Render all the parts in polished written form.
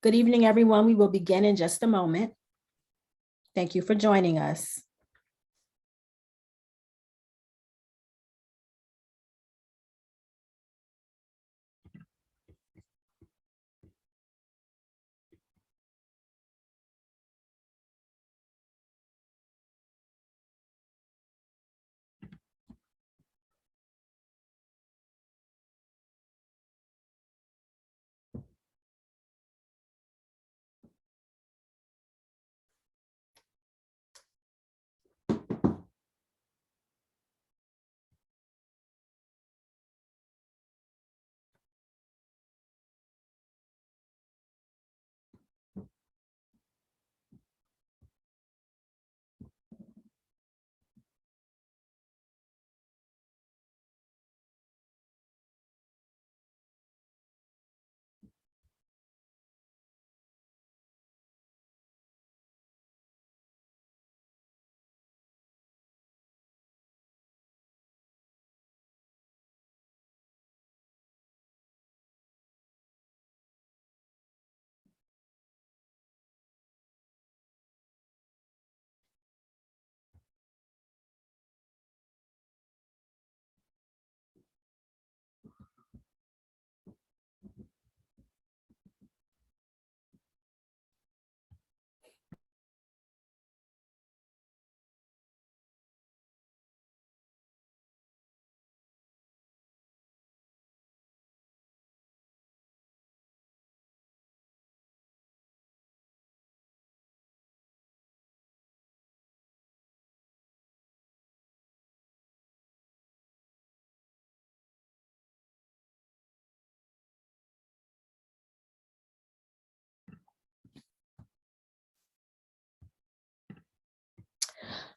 Good evening, everyone. We will begin in just a moment. Thank you for joining us.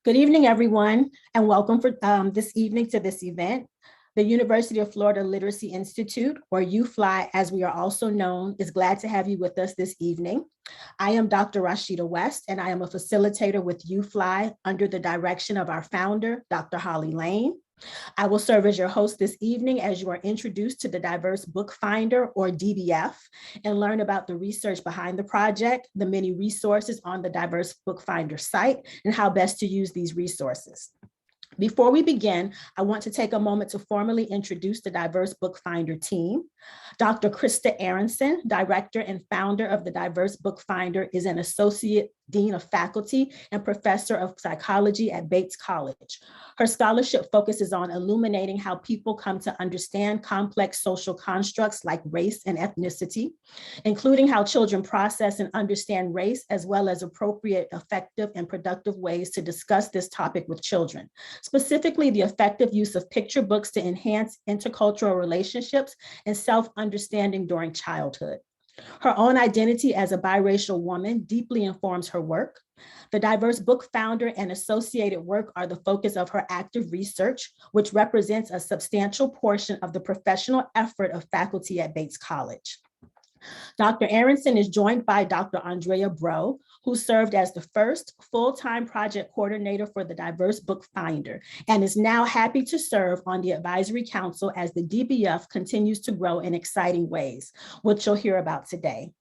Good evening, everyone, and welcome for this evening to this event. The University of Florida Literacy Institute, or UFLI, as we are also known, is glad to have you with us this evening. I am Dr. Rashida West, and I am a facilitator with UFLI under the direction of our founder, Dr. Holly Lane. I will serve as your host this evening as you are introduced to the Diverse BookFinder, or DBF, and learn about the research behind the project, the many resources on the Diverse BookFinder site, and how best to use these resources. Before we begin, I want to take a moment to formally introduce the Diverse BookFinder team. Dr. Krista Aronson, Director and Founder of the Diverse BookFinder, is an Associate Dean of Faculty and Professor of Psychology at Bates College. Her scholarship focuses on illuminating how people come to understand complex social constructs like race and ethnicity, including how children process and understand race, as well as appropriate, effective, and productive ways to discuss this topic with children. Specifically, the effective use of picture books to enhance intercultural relationships and self-understanding during childhood. Her own identity as a biracial woman deeply informs her work. The Diverse BookFinder and associated work are the focus of her active research, which represents a substantial portion of the professional effort of faculty at Bates College. Dr. Aronson is joined by Dr. Andrea Bro, who served as the first full-time project coordinator for the Diverse BookFinder and is now happy to serve on the advisory council as the DBF continues to grow in exciting ways, which you'll hear about today.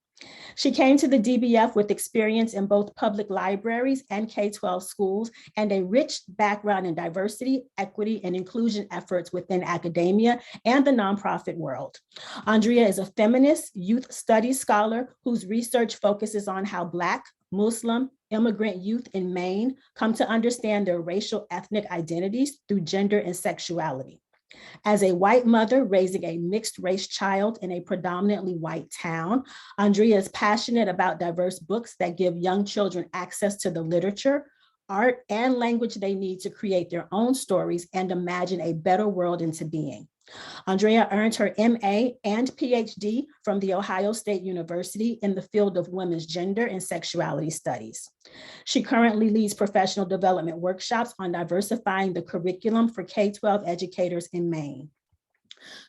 She came to the DBF with experience in both public libraries and K-12 schools and a rich background in diversity, equity, and inclusion efforts within academia and the nonprofit world. Andrea is a feminist youth studies scholar whose research focuses on how Black, Muslim, immigrant youth in Maine come to understand their racial ethnic identities through gender and sexuality. As a white mother raising a mixed race child in a predominantly white town, Andrea is passionate about diverse books that give young children access to the literature, art, and language they need to create their own stories and imagine a better world into being. Andrea earned her MA and PhD from The Ohio State University in the field of women's gender and sexuality studies. She currently leads professional development workshops on diversifying the curriculum for K-12 educators in Maine.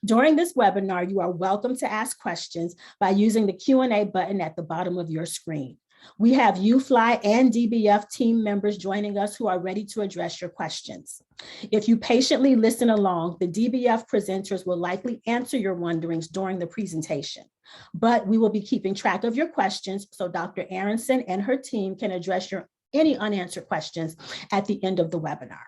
During this webinar, you are welcome to ask questions by using the Q&A button at the bottom of your screen. We have UFLI and DBF team members joining us who are ready to address your questions. If you patiently listen along, the DBF presenters will likely answer your wonderings during the presentation, but we will be keeping track of your questions so Dr. Aronson and her team can address any unanswered questions at the end of the webinar.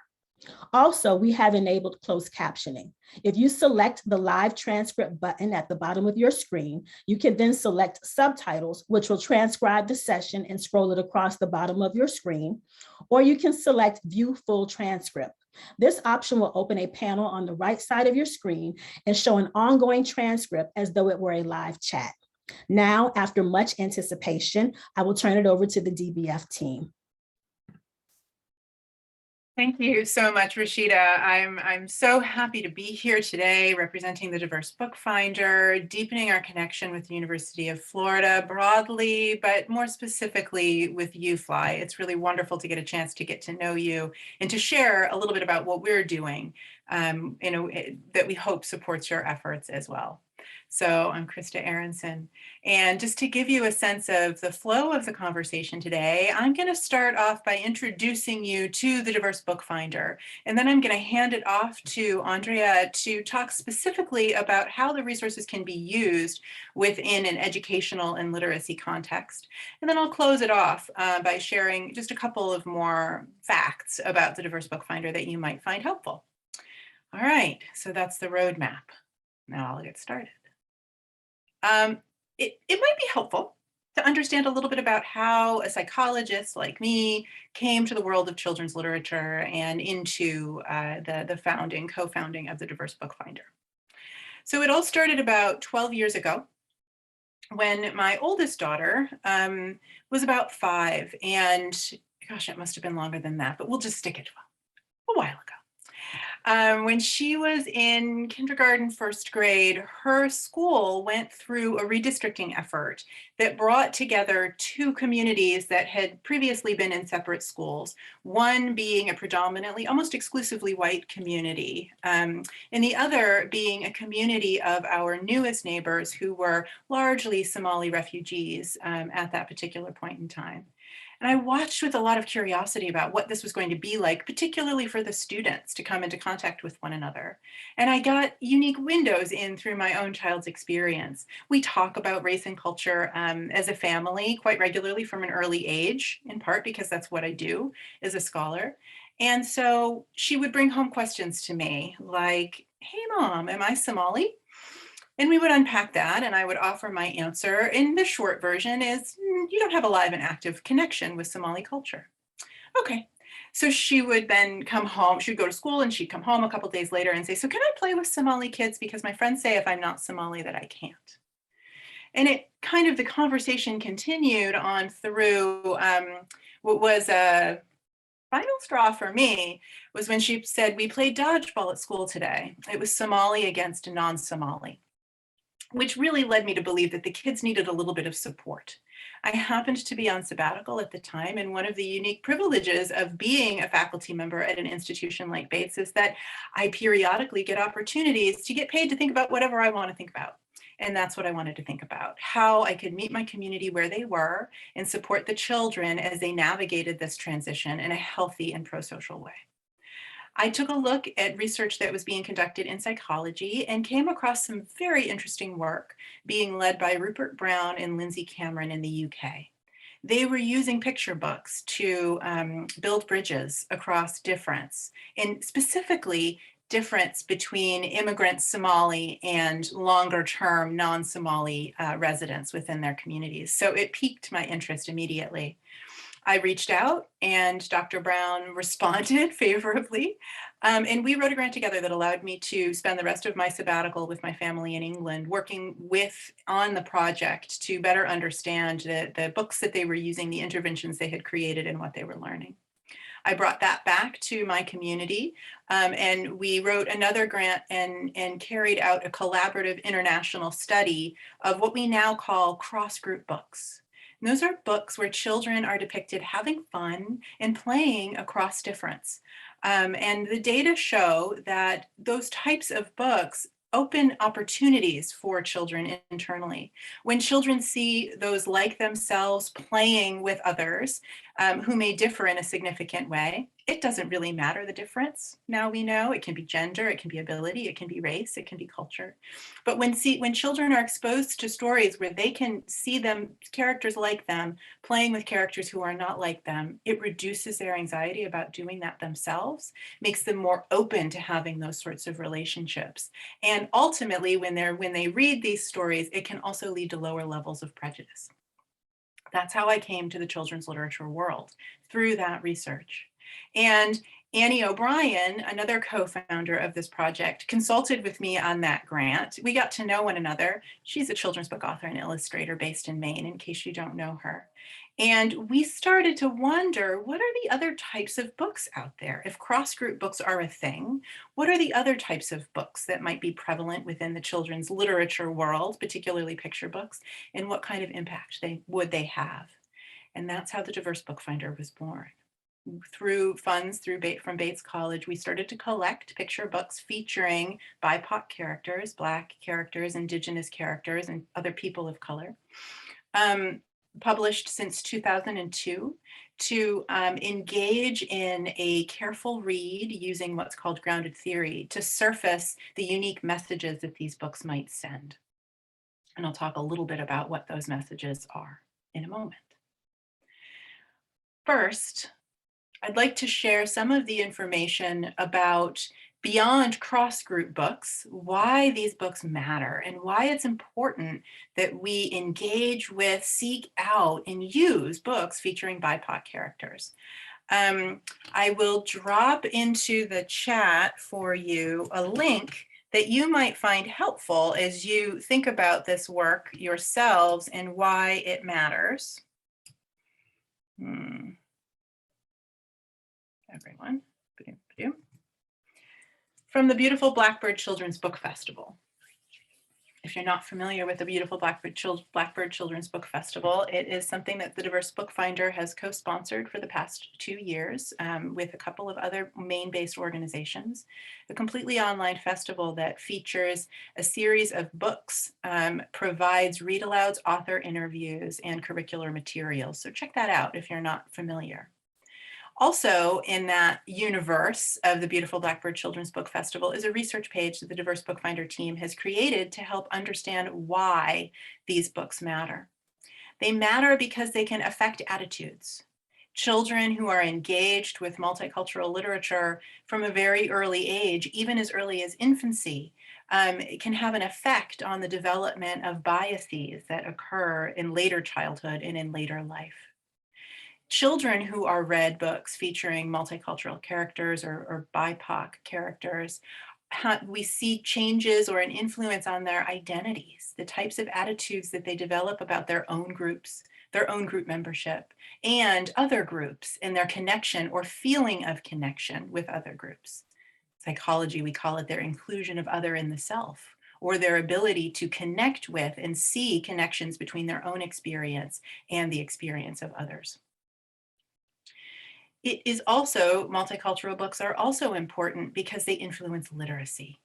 Also, we have enabled closed captioning. If you select the live transcript button at the bottom of your screen, you can then select subtitles, which will transcribe the session and scroll it across the bottom of your screen, or you can select view full transcript. This option will open a panel on the right side of your screen and show an ongoing transcript as though it were a live chat. Now, after much anticipation, I will turn it over to the DBF team. Thank you so much, Rashida. I'm so happy to be here today representing the diverse BookFinder, deepening our connection with the University of Florida broadly, but more specifically with UFLI. It's really wonderful to get a chance to get to know you and to share a little bit about what we're doing that we hope supports your efforts as well. So I'm Krista Aronson. And just to give you a sense of the flow of the conversation today, I'm going to start off by introducing you to the Diverse BookFinder. And then I'm going to hand it off to Andrea to talk specifically about how the resources can be used within an educational and literacy context. And then I'll close it off by sharing just a couple of more facts about the Diverse BookFinder that you might find helpful. All right, so that's the roadmap. Now I'll get started. It might be helpful to understand a little bit about how a psychologist like me came to the world of children's literature and into the co-founding of the Diverse BookFinder. So it all started about 12 years ago when my oldest daughter was about 5, and gosh, it must have been longer than that, but we'll just stick it a while ago. When she was in kindergarten, first grade, her school went through a redistricting effort that brought together 2 communities that had previously been in separate schools, one being a predominantly, almost exclusively white community, and the other being a community of our newest neighbors who were largely Somali refugees at that particular point in time. And I watched with a lot of curiosity about what this was going to be like, particularly for the students to come into contact with one another. And I got unique windows in through my own child's experience. We talk about race and culture as a family quite regularly from an early age, in part because that's what I do as a scholar. And so she would bring home questions to me like, hey, Mom, am I Somali? And we would unpack that and I would offer my answer. And the short version is, you don't have a live and active connection with Somali culture. Okay, so she would then come home, she would go to school and she'd come home a couple days later and say, so can I play with Somali kids? Because my friends say if I'm not Somali that I can't. And it kind of, the conversation continued on through what was a final straw for me was when she said, we played dodgeball at school today. It was Somali against non-Somali, which really led me to believe that the kids needed a little bit of support. I happened to be on sabbatical at the time, and one of the unique privileges of being a faculty member at an institution like Bates is that I periodically get opportunities to get paid to think about whatever I want to think about. And that's what I wanted to think about, how I could meet my community where they were and support the children as they navigated this transition in a healthy and pro-social way. I took a look at research that was being conducted in psychology and came across some very interesting work being led by Rupert Brown and Lindsay Cameron in the UK. They were using picture books to build bridges across difference, and specifically difference between immigrant Somali and longer term non-Somali residents within their communities. So it piqued my interest immediately. I reached out and Dr. Brown responded favorably. And we wrote a grant together that allowed me to spend the rest of my sabbatical with my family in England, working on the project to better understand the books that they were using, the interventions they had created, and what they were learning. I brought that back to my community, and we wrote another grant and carried out a collaborative international study of what we now call cross-group books. And those are books where children are depicted having fun and playing across difference. And the data show that those types of books open opportunities for children internally. When children see those like themselves playing with others who may differ in a significant way, it doesn't really matter the difference. Now we know it can be gender, it can be ability, it can be race, it can be culture. But when children are exposed to stories where they can see them, characters like them, playing with characters who are not like them, it reduces their anxiety about doing that themselves, makes them more open to having those sorts of relationships. And ultimately, when they read these stories, it can also lead to lower levels of prejudice. That's how I came to the children's literature world, through that research. And Annie O'Brien, another co-founder of this project, consulted with me on that grant. We got to know one another. She's a children's book author and illustrator based in Maine, in case you don't know her. And we started to wonder, what are the other types of books out there? If cross-group books are a thing, what are the other types of books that might be prevalent within the children's literature world, particularly picture books, and what kind of impact would they have? And that's how the Diverse BookFinder was born. Through funds from Bates College, we started to collect picture books featuring BIPOC characters, Black characters, Indigenous characters, and other people of color. Published since 2002 to engage in a careful read using what's called grounded theory to surface the unique messages that these books might send. And I'll talk a little bit about what those messages are in a moment. First, I'd like to share some of the information about, beyond cross-group books, why these books matter and why it's important that we engage with, seek out, and use books featuring BIPOC characters. I will drop into the chat for you a link that you might find helpful as you think about this work yourselves and why it matters. Everyone. From the beautiful Blackbird Children's Book Festival. If you're not familiar with the beautiful Blackbird Children's Book Festival, it is something that the Diverse BookFinder has co-sponsored for the past 2 years with a couple of other Maine-based organizations. A completely online festival that features a series of books, provides read-alouds, author interviews, and curricular materials. So check that out if you're not familiar. Also in that universe of the beautiful Blackbird Children's Book Festival is a research page that the Diverse BookFinder team has created to help understand why these books matter. They matter because they can affect attitudes. Children who are engaged with multicultural literature from a very early age, even as early as infancy, can have an effect on the development of biases that occur in later childhood and in later life. Children who are read books featuring multicultural characters or BIPOC characters, we see changes or an influence on their identities, the types of attitudes that they develop about their own groups, their own group membership, and other groups in their connection or feeling of connection with other groups. Psychology, we call it their inclusion of other in the self, or their ability to connect with and see connections between their own experience and the experience of others. It is also, multicultural books are also important because they influence literacy.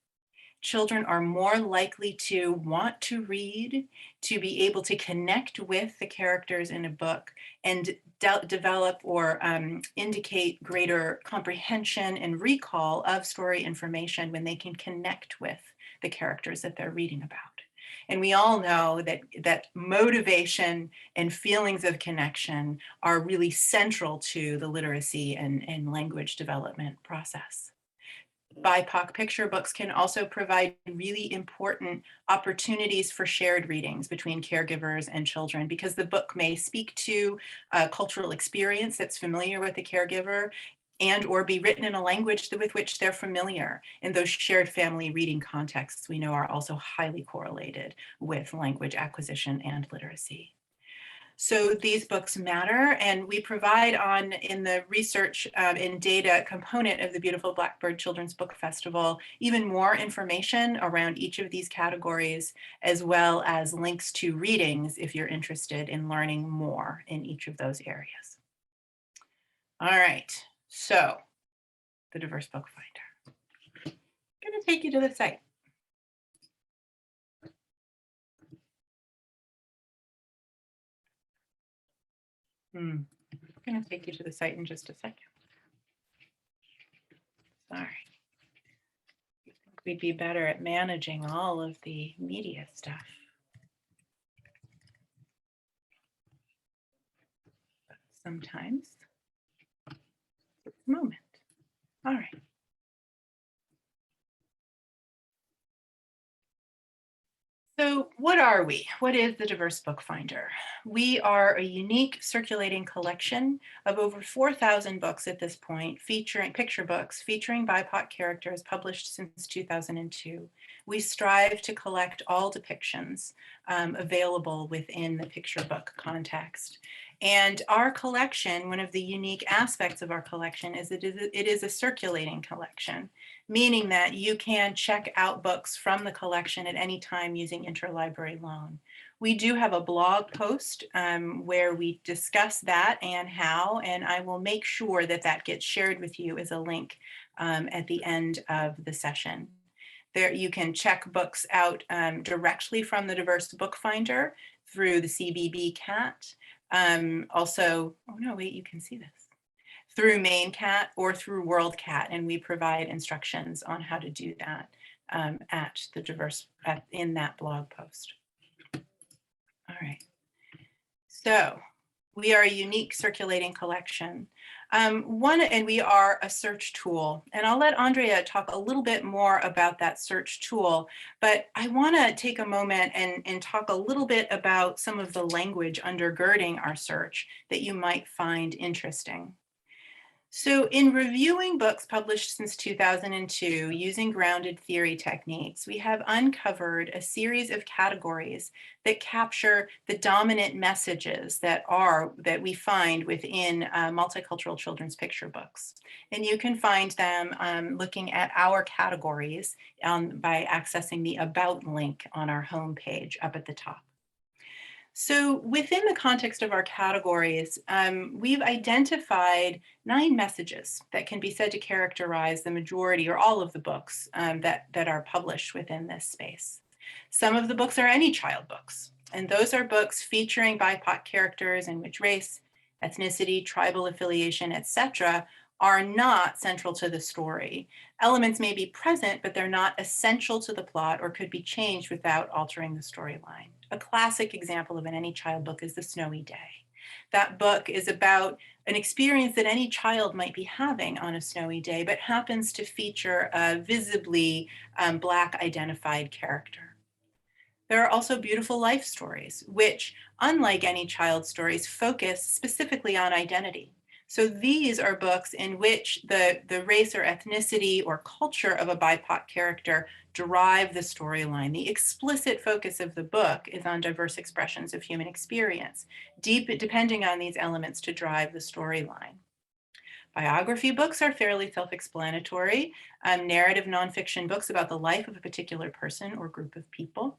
Children are more likely to want to read, to be able to connect with the characters in a book and develop or indicate greater comprehension and recall of story information when they can connect with the characters that they're reading about. And we all know that motivation and feelings of connection are really central to the literacy and language development process. BIPOC picture books can also provide really important opportunities for shared readings between caregivers and children, because the book may speak to a cultural experience that's familiar with the caregiver and or be written in a language with which they're familiar. And those shared family reading contexts we know are also highly correlated with language acquisition and literacy. So these books matter, and we provide in the research and data component of the beautiful Blackbird Children's Book Festival even more information around each of these categories, as well as links to readings if you're interested in learning more in each of those areas. All right, so the Diverse BookFinder. I'm going to take you to the site. I'm going to take you to the site in just a second. Sorry. I think we'd be better at managing all of the media stuff. But sometimes it's a moment. All right. So what are we? What is the Diverse Bookfinder? We are a unique circulating collection of over 4,000 books at this point, featuring picture books, featuring BIPOC characters published since 2002. We strive to collect all depictions available within the picture book context. And our collection, one of the unique aspects of our collection is it is a circulating collection, meaning that you can check out books from the collection at any time using interlibrary loan. We do have a blog post where we discuss that and how, and I will make sure that that gets shared with you as a link at the end of the session. There you can check books out directly from the Diverse Bookfinder through the CBB CAT. Also, oh no, wait, you can see this through MainCat or through WorldCat, and we provide instructions on how to do that at the Diverse in that blog post. All right. So we are a unique circulating collection. And we are a search tool. And I'll let Andrea talk a little bit more about that search tool, but I want to take a moment and talk a little bit about some of the language undergirding our search that you might find interesting. So in reviewing books published since 2002 using grounded theory techniques, we have uncovered a series of categories that capture the dominant messages that we find within multicultural children's picture books. And you can find them looking at our categories by accessing the About link on our homepage up at the top. So within the context of our categories, we've identified 9 messages that can be said to characterize the majority or all of the books that are published within this space. Some of the books are any child books, and those are books featuring BIPOC characters in which race, ethnicity, tribal affiliation, etc., are not central to the story. Elements may be present, but they're not essential to the plot or could be changed without altering the storyline. A classic example of an any child book is The Snowy Day. That book is about an experience that any child might be having on a snowy day, but happens to feature a visibly Black identified character. There are also beautiful life stories, which, unlike any child stories, focus specifically on identity. So these are books in which the race or ethnicity or culture of a BIPOC character drive the storyline. The explicit focus of the book is on diverse expressions of human experience, depending on these elements to drive the storyline. Biography books are fairly self-explanatory, narrative nonfiction books about the life of a particular person or group of people.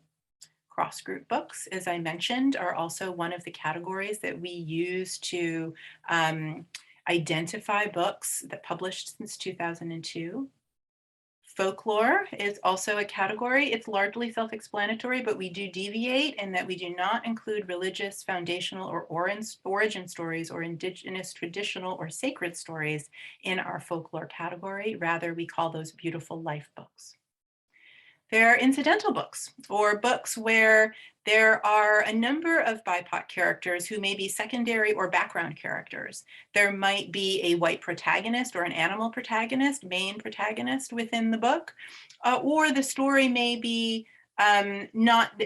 Cross-group books, as I mentioned, are also one of the categories that we use to identify books that published since 2002. Folklore is also a category. It's largely self-explanatory, but we do deviate in that we do not include religious, foundational, or origin stories or indigenous, traditional, or sacred stories in our folklore category. Rather, we call those beautiful life books. There are incidental books, or books where there are a number of BIPOC characters who may be secondary or background characters. There might be a white protagonist or an animal protagonist, main protagonist within the book, or the story may be not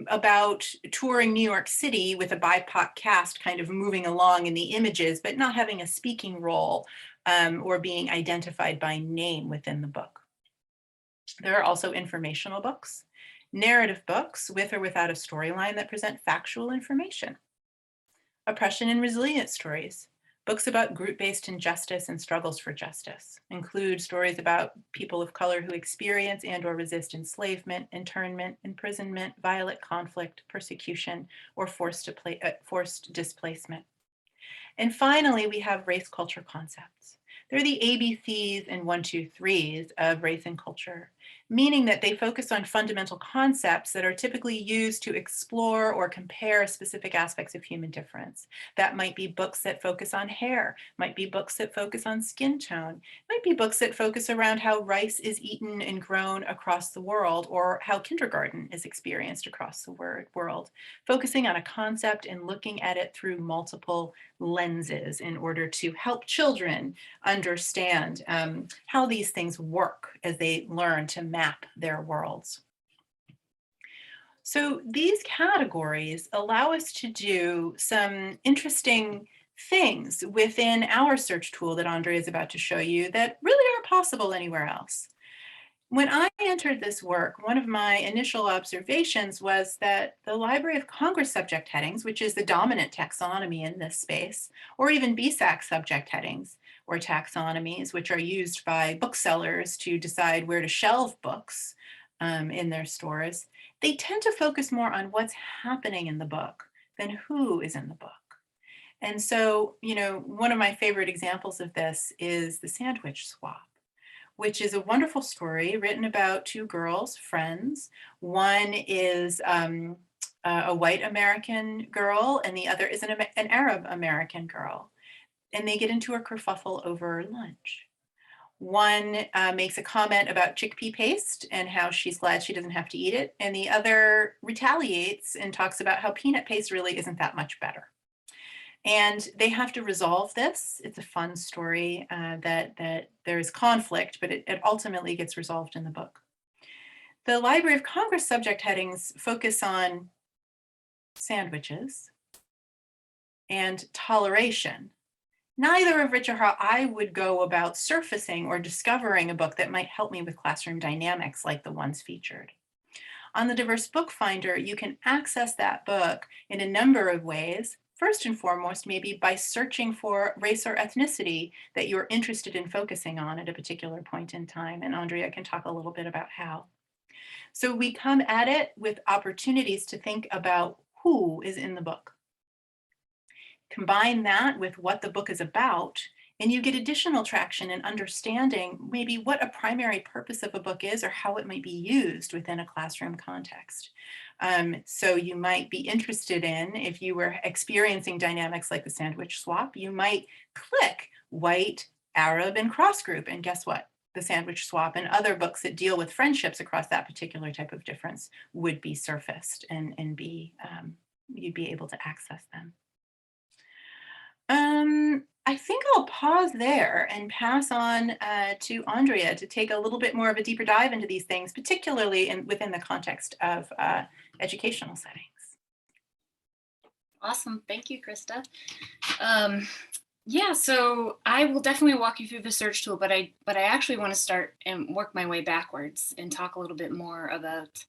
about touring New York City with a BIPOC cast kind of moving along in the images, but not having a speaking role or being identified by name within the book. There are also informational books, narrative books with or without a storyline that present factual information, oppression and resilience stories, books about group-based injustice and struggles for justice, include stories about people of color who experience and or resist enslavement, internment, imprisonment, violent conflict, persecution, or forced displacement. And finally, we have race culture concepts. They're the ABCs and 1, 2, 3s of race and culture. meaning that they focus on fundamental concepts that are typically used to explore or compare specific aspects of human difference. That might be books that focus on hair, might be books that focus on skin tone, might be books that focus around how rice is eaten and grown across the world, or how kindergarten is experienced across the world, focusing on a concept and looking at it through multiple lenses in order to help children understand how these things work as they learn to map their worlds. So these categories allow us to do some interesting things within our search tool that Andrea is about to show you that really aren't possible anywhere else. When I entered this work, one of my initial observations was that the Library of Congress subject headings, which is the dominant taxonomy in this space, or even BSAC subject headings or taxonomies, which are used by booksellers to decide where to shelve books in their stores, they tend to focus more on what's happening in the book than who is in the book. And so, one of my favorite examples of this is the sandwich swap, which is a wonderful story written about two girls, friends. One is a white American girl, and the other is an Arab American girl. And they get into a kerfuffle over lunch. One makes a comment about chickpea paste and how she's glad she doesn't have to eat it. And the other retaliates and talks about how peanut paste really isn't that much better. And they have to resolve this. It's a fun story that there is conflict, but it ultimately gets resolved in the book. The Library of Congress subject headings focus on sandwiches and toleration, neither of which are how I would go about surfacing or discovering a book that might help me with classroom dynamics like the ones featured. On the Diverse Book Finder, you can access that book in a number of ways. First and foremost, maybe by searching for race or ethnicity that you're interested in focusing on at a particular point in time. And Andrea can talk a little bit about how. So we come at it with opportunities to think about who is in the book. Combine that with what the book is about, and you get additional traction in understanding maybe what a primary purpose of a book is or how it might be used within a classroom context. So you might be interested in, if you were experiencing dynamics like the sandwich swap, you might click white, Arab, and cross group, and guess what? The sandwich swap and other books that deal with friendships across that particular type of difference would be surfaced and you'd be able to access them. I think I'll pause there and pass on to Andrea to take a little bit more of a deeper dive into these things, particularly within the context of educational settings. Awesome. Thank you, Krista. Yeah, so I will definitely walk you through the search tool, but I actually want to start and work my way backwards and talk a little bit more about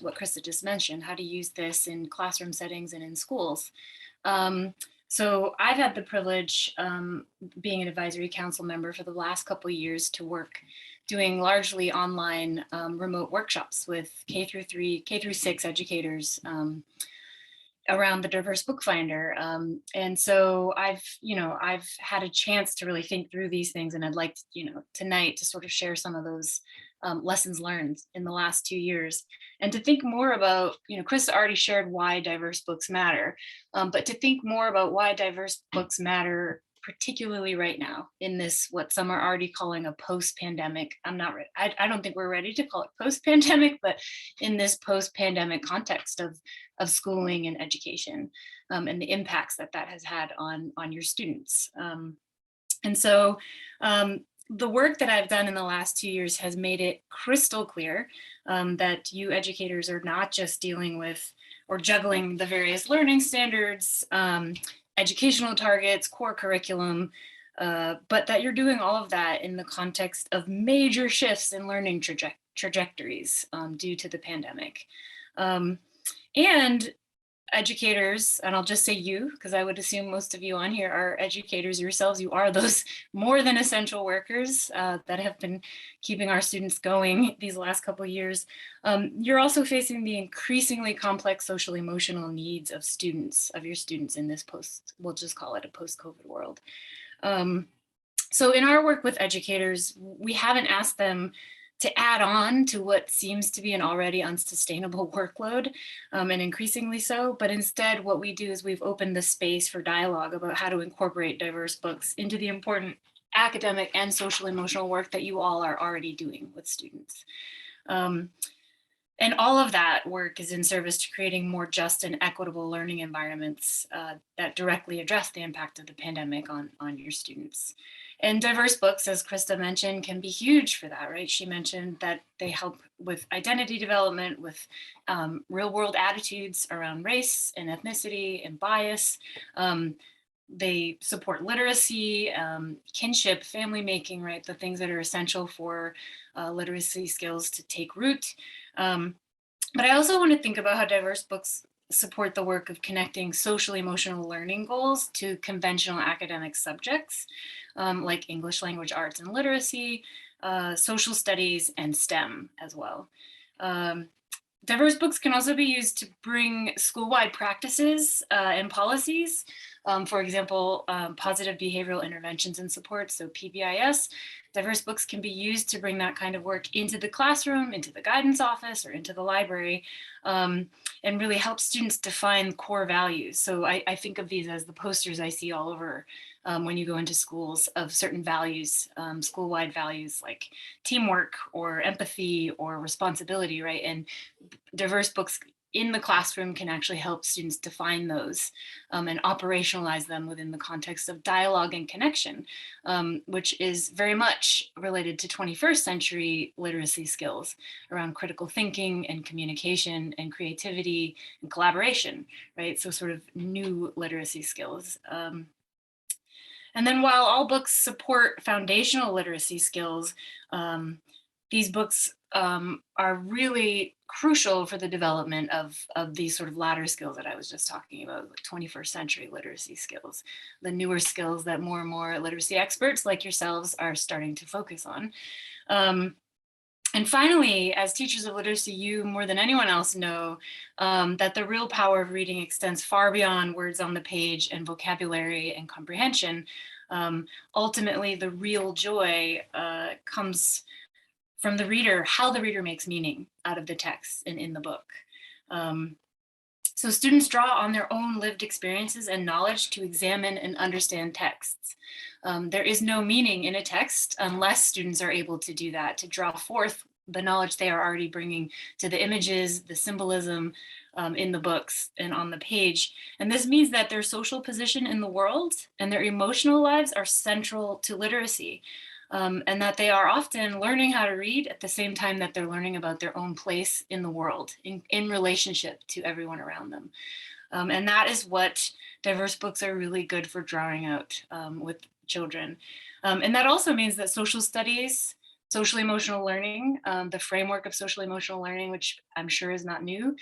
what Krista just mentioned, how to use this in classroom settings and in schools. So I've had the privilege, being an advisory council member for the last couple of years, to work doing largely online remote workshops with K through 6 educators around the Diverse Book Finder. And so I've had a chance to really think through these things, and I'd like to, tonight to sort of share some of those lessons learned in the last 2 years, and to think more about, Krista already shared why diverse books matter, but to think more about why diverse books matter, particularly right now in this, what some are already calling a post-pandemic. I'm not ready. I don't think we're ready to call it post-pandemic, but in this post-pandemic context of schooling and education, and the impacts that has had on your students. And so the work that I've done in the last 2 years has made it crystal clear that you educators are not just dealing with or juggling the various learning standards, educational targets, core curriculum, but that you're doing all of that in the context of major shifts in learning trajectories due to the pandemic. And educators, and I'll just say you, because I would assume most of you on here are educators yourselves. You are those more than essential workers that have been keeping our students going these last couple of years. You're also facing the increasingly complex social emotional needs of your students in this we'll just call it a post-COVID world. So in our work with educators, we haven't asked them to add on to what seems to be an already unsustainable workload, and increasingly so. But instead, what we do is we've opened the space for dialogue about how to incorporate diverse books into the important academic and social emotional work that you all are already doing with students. And all of that work is in service to creating more just and equitable learning environments that directly address the impact of the pandemic on your students. And diverse books, as Krista mentioned, can be huge for that, right? She mentioned that they help with identity development, with real world attitudes around race and ethnicity and bias. They support literacy, kinship, family making, right? The things that are essential for literacy skills to take root. But I also want to think about how diverse books support the work of connecting social emotional learning goals to conventional academic subjects, like English language arts and literacy, social studies, and STEM as well. Diverse books can also be used to bring school-wide practices and policies. For example, positive behavioral interventions and support, so PBIS. Diverse books can be used to bring that kind of work into the classroom, into the guidance office, or into the library, and really help students define core values. So I think of these as the posters I see all over when you go into schools of certain values, school-wide values like teamwork or empathy or responsibility, right? And diverse books in the classroom can actually help students define those and operationalize them within the context of dialogue and connection, which is very much related to 21st century literacy skills around critical thinking and communication and creativity and collaboration, right? So sort of new literacy skills. And then while all books support foundational literacy skills, these books are really crucial for the development of these sort of latter skills that I was just talking about, like 21st century literacy skills, the newer skills that more and more literacy experts like yourselves are starting to focus on. And finally, as teachers of literacy, you more than anyone else know that the real power of reading extends far beyond words on the page and vocabulary and comprehension. Ultimately, the real joy comes from the reader, how the reader makes meaning out of the text and in the book. So students draw on their own lived experiences and knowledge to examine and understand texts. There is no meaning in a text unless students are able to do that, to draw forth the knowledge they are already bringing to the images, the symbolism in the books and on the page. And this means that their social position in the world and their emotional lives are central to literacy. And that they are often learning how to read at the same time that they're learning about their own place in the world, in relationship to everyone around them. And that is what diverse books are really good for drawing out with children. And that also means that social studies, social emotional learning, the framework of social emotional learning, which I'm sure is not new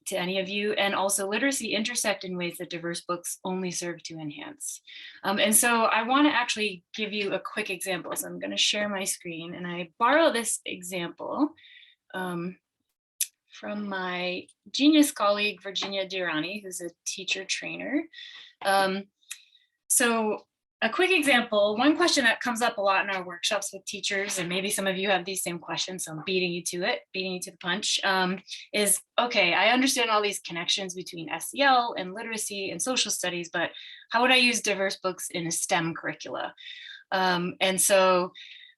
to any of you, and also literacy intersect in ways that diverse books only serve to enhance. And so I want to actually give you a quick example. So I'm going to share my screen, and I borrow this example from my genius colleague, Virginia Dirani, who's a teacher trainer. So a quick example, one question that comes up a lot in our workshops with teachers, and maybe some of you have these same questions, so I'm beating you to the punch, is, okay, I understand all these connections between SEL and literacy and social studies, but how would I use diverse books in a STEM curricula? And so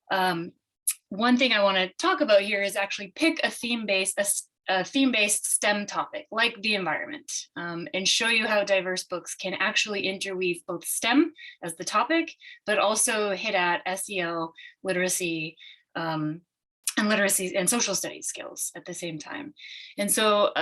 one thing I want to talk about here is actually pick a theme-based STEM topic like the environment, and show you how diverse books can actually interweave both STEM as the topic, but also hit at SEL, literacy, and literacy and social studies skills at the same time. And so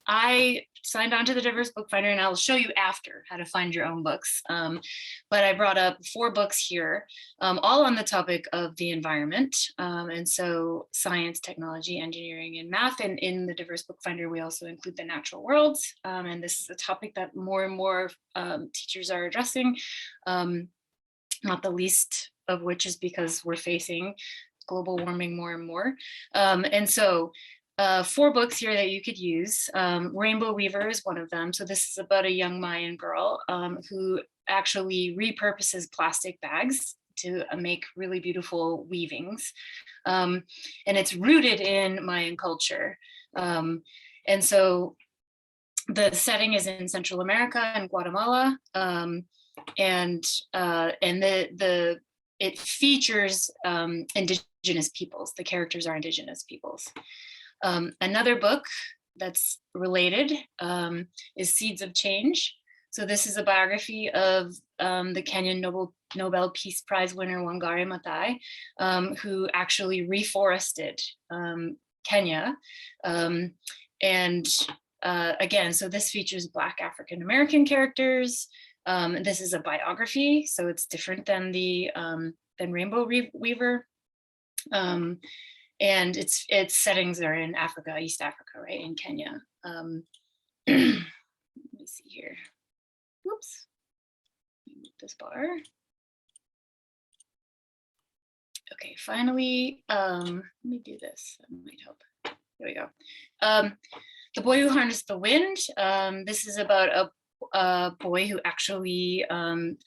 I signed on to the Diverse BookFinder, and I'll show you after how to find your own books. But I brought up 4 books here, all on the topic of the environment. And so science, technology, engineering, and math. And in the Diverse BookFinder, we also include the natural worlds. And this is a topic that more and more teachers are addressing, not the least of which is because we're facing global warming more and more. And so 4 books here that you could use. Rainbow Weaver is one of them. So this is about a young Mayan girl who actually repurposes plastic bags make really beautiful weavings. And it's rooted in Mayan culture. And so the setting is in Central America and Guatemala. And it features indigenous peoples. The characters are indigenous peoples. Another book that's related is Seeds of Change. So this is a biography of the Kenyan Nobel Peace Prize winner Wangari Maathai, who actually reforested Kenya. Again, so this features Black African American characters. This is a biography, so it's different than the Rainbow Weaver. And its settings are in Africa, East Africa, right, in Kenya. Let me see here. Whoops. Move this bar. Okay, finally, let me do this. That might help. There we go. The Boy Who Harnessed the Wind. This is about a boy who actually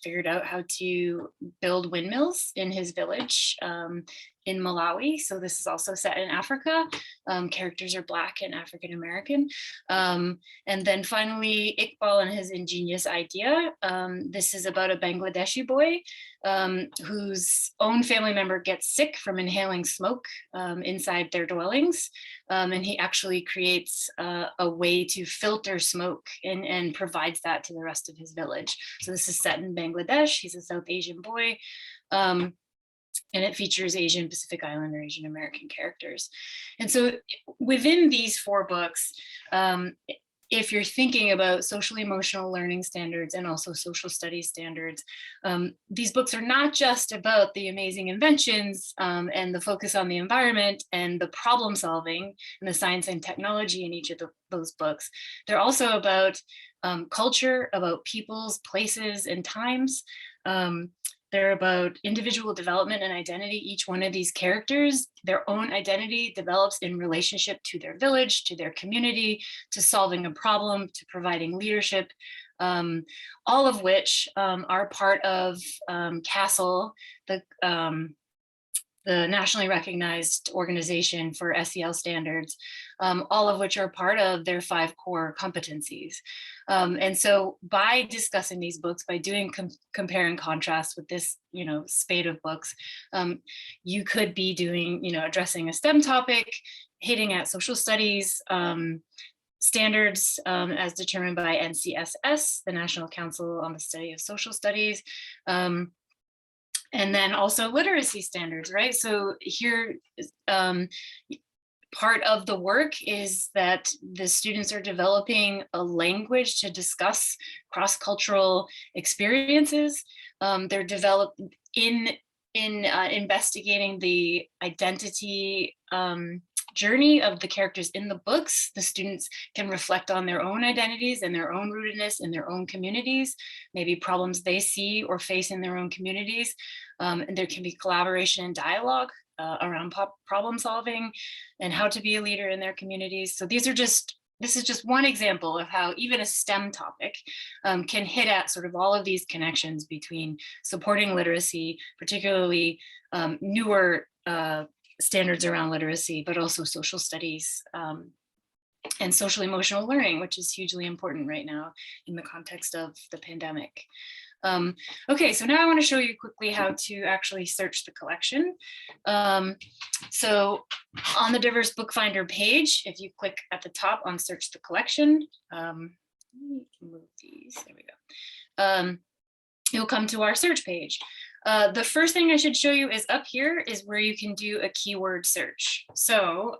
figured out how to build windmills in his village in Malawi. So this is also set in Africa. Characters are Black and African American. And then finally, Iqbal and his ingenious idea. This is about a Bangladeshi boy whose own family member gets sick from inhaling smoke inside their dwellings. And he actually creates a way to filter smoke and provides that to the rest of his village. So this is set in Bangladesh. He's a South Asian boy. And it features Asian Pacific Islander, Asian American characters. And so within these 4 books, if you're thinking about social emotional learning standards and also social studies standards, these books are not just about the amazing inventions and the focus on the environment and the problem solving and the science and technology in each of those books. They're also about culture, about peoples, places, and times. They're about individual development and identity. Each one of these characters, their own identity develops in relationship to their village, to their community, to solving a problem, to providing leadership, all of which are part of CASEL, the nationally recognized organization for SEL standards, all of which are part of their 5 core competencies. And so by discussing these books, by doing compare and contrast with this, spate of books, you could be doing, addressing a STEM topic, hitting at social studies, standards as determined by NCSS, the National Council on the Study of Social Studies, and then also literacy standards, right? So here, part of the work is that the students are developing a language to discuss cross-cultural experiences. They're developed in investigating the identity journey of the characters in the books. The students can reflect on their own identities and their own rootedness in their own communities, maybe problems they see or face in their own communities. And there can be collaboration and dialogue around problem solving and how to be a leader in their communities. So this is just one example of how even a STEM topic can hit at sort of all of these connections between supporting literacy, particularly newer standards around literacy, but also social studies and social emotional learning, which is hugely important right now in the context of the pandemic. Okay, so now I want to show you quickly how to actually search the collection. So on the Diverse BookFinder page, if you click at the top on Search the Collection, let me move these, there we go. You'll come to our search page. The first thing I should show you is up here is where you can do a keyword search. So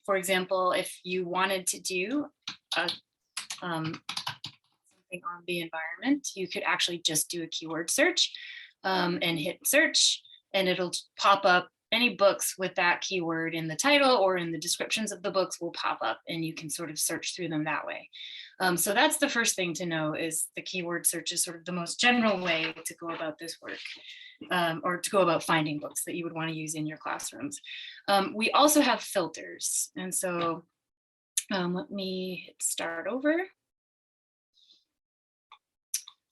for example, if you wanted to do something on the environment, you could actually just do a keyword search and hit search, and it'll pop up any books with that keyword in the title or in the descriptions of the books will pop up, and you can sort of search through them that way. So that's the first thing to know, is the keyword search is sort of the most general way to go about this work, or to go about finding books that you would want to use in your classrooms. We also have filters, and so let me hit start over.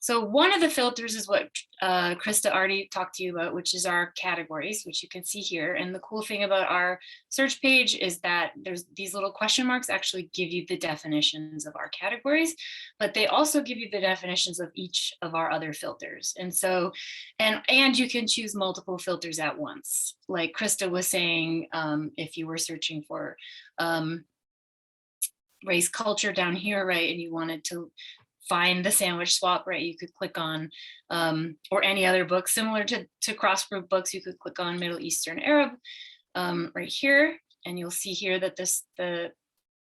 So one of the filters is what Krista already talked to you about, which is our categories, which you can see here. And the cool thing about our search page is that there's these little question marks actually give you the definitions of our categories, but they also give you the definitions of each of our other filters. And so, and you can choose multiple filters at once. Like Krista was saying, if you were searching for race culture down here, right, and you wanted to find the sandwich swap, right, you could click on, or any other book similar to cross group books, you could click on Middle Eastern Arab right here, and you'll see here that the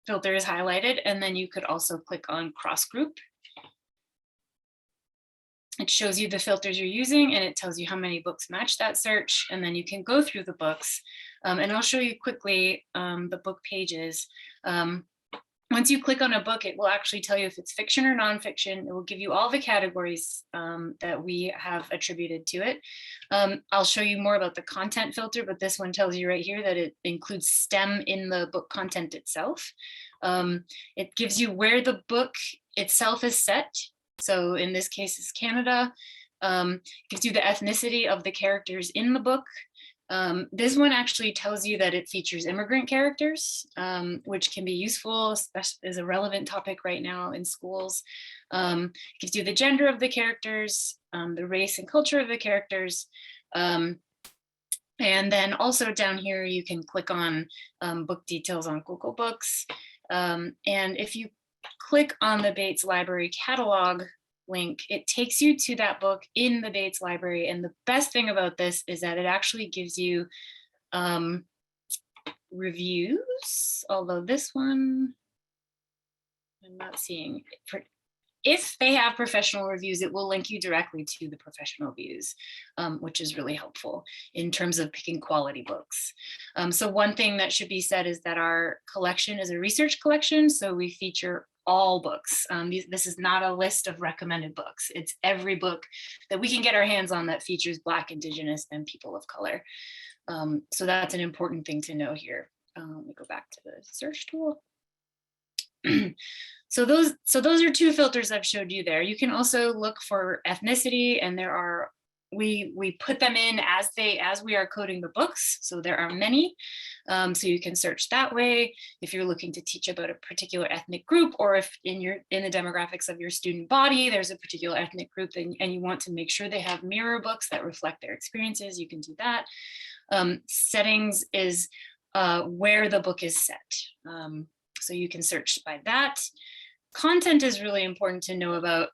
filter is highlighted, and then you could also click on cross group. It shows you the filters you're using, and it tells you how many books match that search, and then you can go through the books, and I'll show you quickly the book pages. Once you click on a book, it will actually tell you if it's fiction or nonfiction. It will give you all the categories that we have attributed to it. I'll show you more about the content filter, but this one tells you right here that it includes STEM in the book content itself. It gives you where the book itself is set. So in this case, it's Canada. Gives you the ethnicity of the characters in the book. This one actually tells you that it features immigrant characters, which can be useful, especially as a relevant topic right now in schools. Gives you the gender of the characters, the race and culture of the characters. And then also down here, you can click on book details on Google Books. And if you click on the Bates Library catalog link, it takes you to that book in the Bates Library. And the best thing about this is that it actually gives you reviews, although this one, I'm not seeing. If they have professional reviews, it will link you directly to the professional reviews, which is really helpful in terms of picking quality books. So one thing that should be said is that our collection is a research collection, so we feature all books. This is not a list of recommended books. It's every book that we can get our hands on that features Black, Indigenous, and people of color. So that's an important thing to know here. Let me go back to the search tool. So those are two filters I've showed you there. You can also look for ethnicity, and there are, we put them in as we are coding the books. So there are many. So you can search that way if you're looking to teach about a particular ethnic group, or if in the demographics of your student body, there's a particular ethnic group and you want to make sure they have mirror books that reflect their experiences, you can do that. Settings is where the book is set. So you can search by that. Content is really important to know about.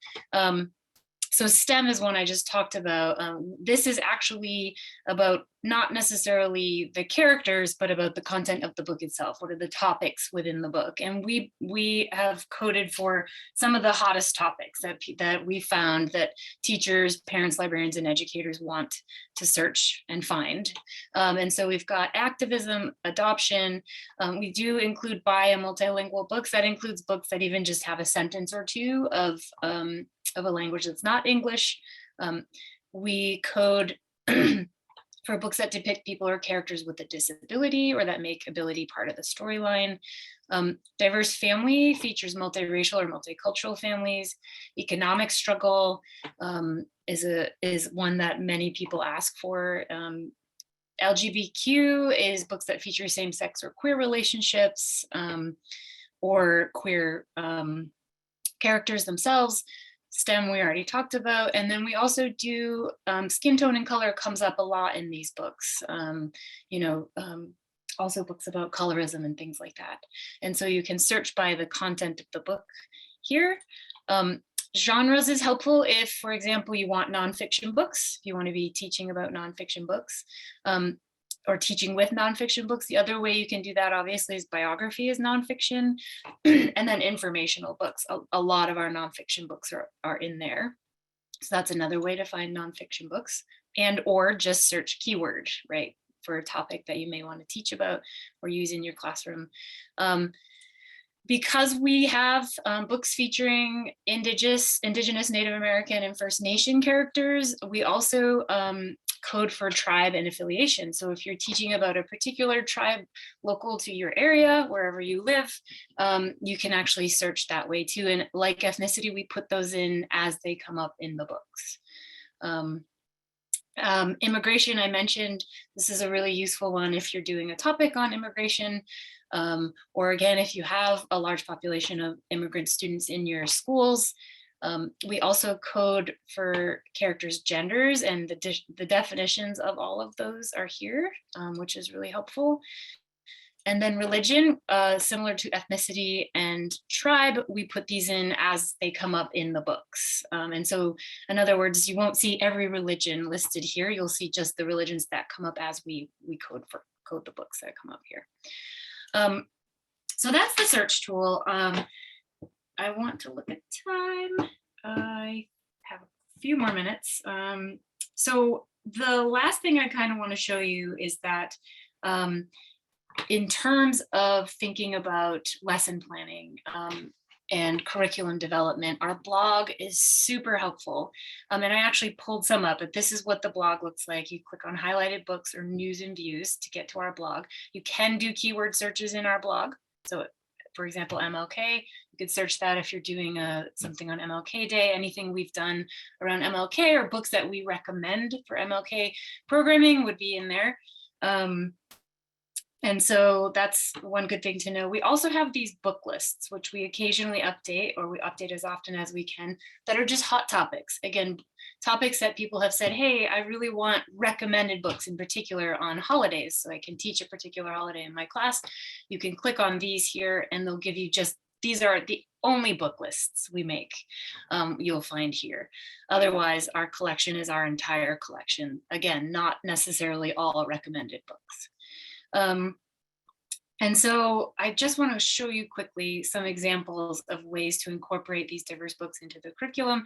So STEM is one I just talked about. This is actually about not necessarily the characters, but about the content of the book itself. What are the topics within the book? And we have coded for some of the hottest topics that we found that teachers, parents, librarians, and educators want to search and find. And so we've got activism, adoption. We do include bi and multilingual books. That includes books that even just have a sentence or two of a language that's not English. We code for books that depict people or characters with a disability or that make ability part of the storyline. Diverse family features multiracial or multicultural families. Economic struggle is one that many people ask for. LGBTQ is books that feature same-sex or queer relationships, or queer characters themselves. STEM we already talked about, and then we also do skin tone and color comes up a lot in these books. Also books about colorism and things like that. And so you can search by the content of the book here. Genres is helpful if, for example, you want nonfiction books, if you want to be teaching about nonfiction books, or teaching with nonfiction books. The other way you can do that, obviously, is biography is nonfiction, and then informational books. A lot of our nonfiction books are in there. So that's another way to find nonfiction books, and or just search keyword, right, for a topic that you may want to teach about or use in your classroom. Because we have books featuring Indigenous, Native American, and First Nation characters, we also code for tribe and affiliation. So if you're teaching about a particular tribe local to your area, wherever you live, you can actually search that way too. And like ethnicity, we put those in as they come up in the books. Immigration, I mentioned, this is a really useful one if you're doing a topic on immigration, or again, if you have a large population of immigrant students in your schools. We also code for characters' genders, and the definitions of all of those are here, which is really helpful. And then religion, similar to ethnicity and tribe, we put these in as they come up in the books. And so, in other words, you won't see every religion listed here. You'll see just the religions that come up as we code the books that come up here. So that's the search tool. I want to look at time. I have a few more minutes. So the last thing I kind of want to show you is that in terms of thinking about lesson planning and curriculum development, our blog is super helpful. And I actually pulled some up, but this is what the blog looks like. You click on highlighted books or news and views to get to our blog. You can do keyword searches in our blog. So for example, MLK, you could search that if you're doing something on MLK Day, anything we've done around MLK or books that we recommend for MLK programming would be in there. And so that's one good thing to know. We also have these book lists, which we occasionally update, or we update as often as we can, that are just hot topics. Again, topics that people have said, hey, I really want recommended books in particular on holidays, so I can teach a particular holiday in my class. You can click on these here and they'll give you just, these are the only book lists we make, you'll find here. Otherwise, our collection is our entire collection. Again, not necessarily all recommended books. And so I just want to show you quickly some examples of ways to incorporate these diverse books into the curriculum.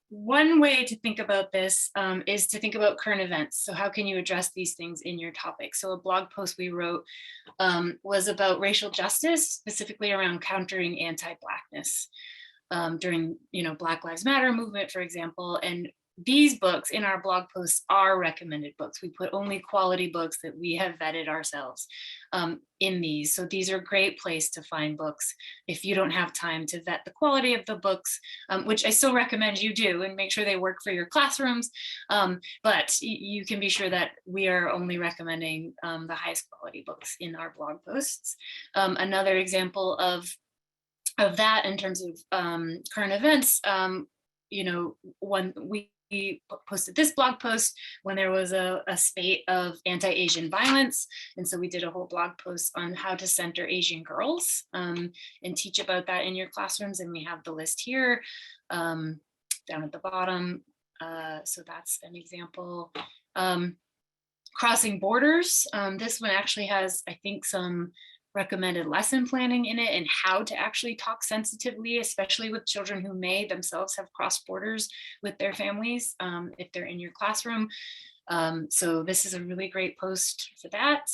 One way to think about this is to think about current events. So how can you address these things in your topic? So a blog post we wrote was about racial justice, specifically around countering anti-Blackness during, Black Lives Matter movement, for example. And these books in our blog posts are recommended books. We put only quality books that we have vetted ourselves in these. So these are a great place to find books if you don't have time to vet the quality of the books, which I still recommend you do and make sure they work for your classrooms. But you can be sure that we are only recommending the highest quality books in our blog posts. Another example of that in terms of current events, when we posted this blog post when there was a spate of anti-Asian violence. And so we did a whole blog post on how to center Asian girls and teach about that in your classrooms. And we have the list here down at the bottom. So that's an example. Crossing borders. This one actually has, I think, some recommended lesson planning in it and how to actually talk sensitively, especially with children who may themselves have crossed borders with their families if they're in your classroom. So this is a really great post for that.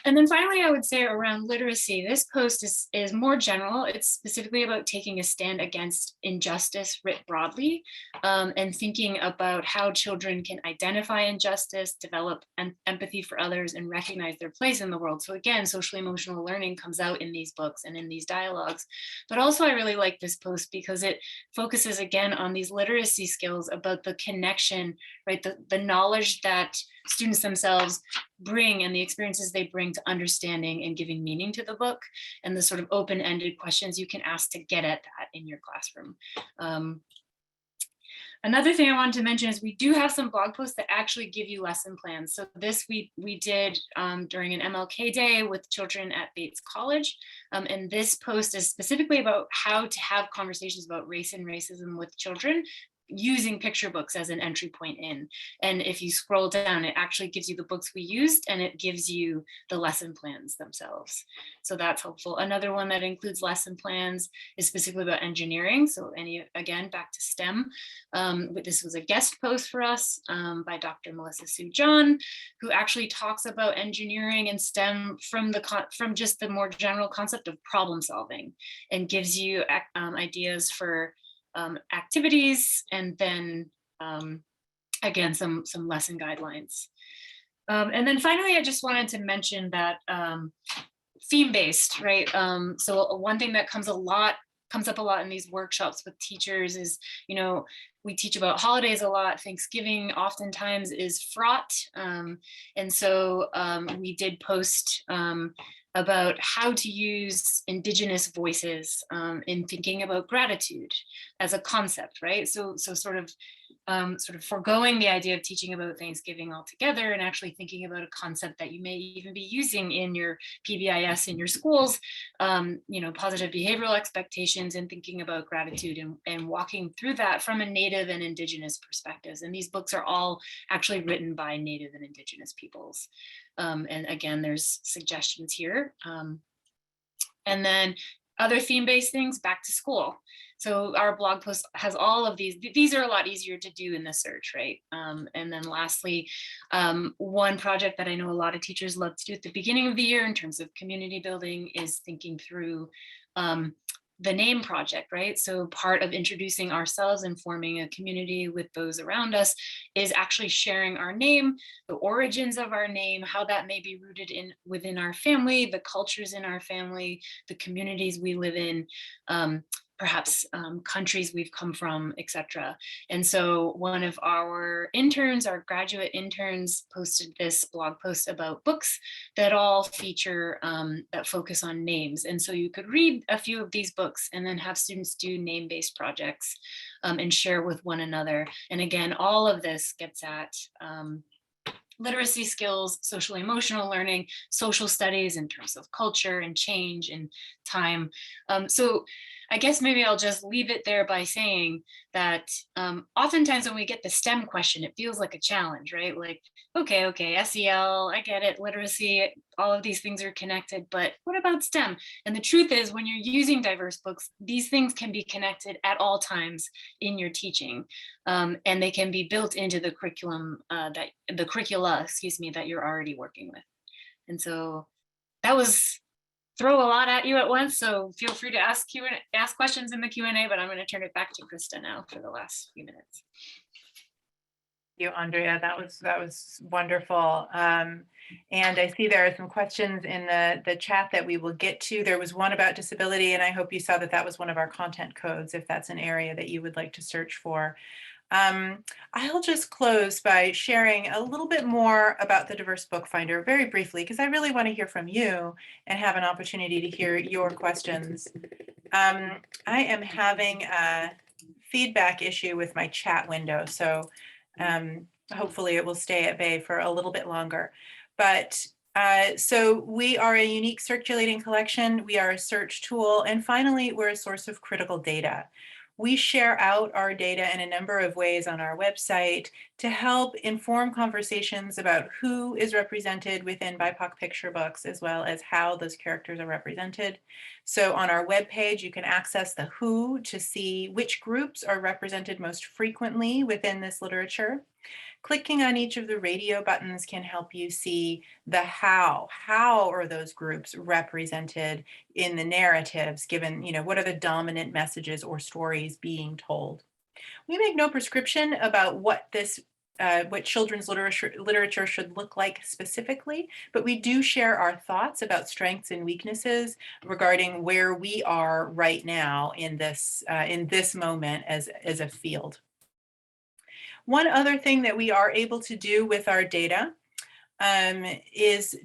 And then finally, I would say around literacy, this post is more general. It's specifically about taking a stand against injustice writ broadly and thinking about how children can identify injustice, develop empathy for others, and recognize their place in the world. So again, social emotional learning comes out in these books and in these dialogues. But also I really like this post because it focuses again on these literacy skills about the connection, right? The knowledge that students themselves bring and the experiences they bring to understanding and giving meaning to the book, and the sort of open-ended questions you can ask to get at that in your classroom. Another thing I wanted to mention is we do have some blog posts that actually give you lesson plans. So this we did during an MLK Day with children at Bates College. And this post is specifically about how to have conversations about race and racism with children, using picture books as an entry point in. And if you scroll down, it actually gives you the books we used and it gives you the lesson plans themselves. So that's helpful. Another one that includes lesson plans is specifically about engineering. So again, back to STEM. This was a guest post for us by Dr. Melissa Sue John, who actually talks about engineering and STEM from just the more general concept of problem solving, and gives you ideas for activities, and then again, some lesson guidelines. And then finally, I just wanted to mention that theme-based, right? So one thing that comes up a lot in these workshops with teachers is, we teach about holidays a lot. Thanksgiving oftentimes is fraught. And so we did post about how to use Indigenous voices in thinking about gratitude as a concept, right? So sort of foregoing the idea of teaching about Thanksgiving altogether and actually thinking about a concept that you may even be using in your PBIS in your schools, positive behavioral expectations, and thinking about gratitude and walking through that from a Native and Indigenous perspectives. And these books are all actually written by Native and Indigenous peoples. And again, there's suggestions here. And then other theme-based things, back to school. So our blog post has all of these. These are a lot easier to do in the search, right? And then lastly, one project that I know a lot of teachers love to do at the beginning of the year in terms of community building is thinking through the name project, right? So part of introducing ourselves and forming a community with those around us is actually sharing our name, the origins of our name, how that may be rooted within our family, the cultures in our family, the communities we live in, perhaps countries we've come from, etc. And so one of our interns, our graduate interns, posted this blog post about books that all feature, that focus on names. And so you could read a few of these books and then have students do name-based projects and share with one another. And again, all of this gets at literacy skills, social emotional learning, social studies in terms of culture and change and time. So I guess maybe I'll just leave it there by saying that oftentimes when we get the STEM question, it feels like a challenge, right? Like, okay, SEL, I get it, literacy, all of these things are connected, but what about STEM? And the truth is, when you're using diverse books, these things can be connected at all times in your teaching. And they can be built into the curriculum, curricula, that you're already working with. And so that was throw a lot at you at once, so feel free to ask questions in the Q&A, but I'm going to turn it back to Krista now for the last few minutes. Thank you, Andrea. That was wonderful. And I see there are some questions in the chat that we will get to. There was one about disability, and I hope you saw that was one of our content codes, if that's an area that you would like to search for. I'll just close by sharing a little bit more about the Diverse BookFinder very briefly, because I really want to hear from you and have an opportunity to hear your questions. I am having a feedback issue with my chat window, so hopefully it will stay at bay for a little bit longer. But so we are a unique circulating collection, we are a search tool, and finally, we're a source of critical data. We share out our data in a number of ways on our website to help inform conversations about who is represented within BIPOC picture books, as well as how those characters are represented. So on our webpage, you can access the who to see which groups are represented most frequently within this literature. Clicking on each of the radio buttons can help you see the how. How are those groups represented in the narratives, given, what are the dominant messages or stories being told? We make no prescription about what children's literature should look like specifically, but we do share our thoughts about strengths and weaknesses regarding where we are right now in this moment as a field. One other thing that we are able to do with our data is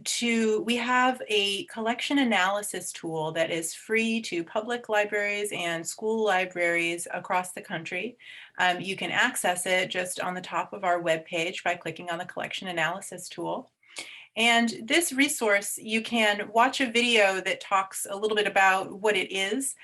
we have a collection analysis tool that is free to public libraries and school libraries across the country. You can access it just on the top of our webpage by clicking on the collection analysis tool. And this resource, you can watch a video that talks a little bit about what it is.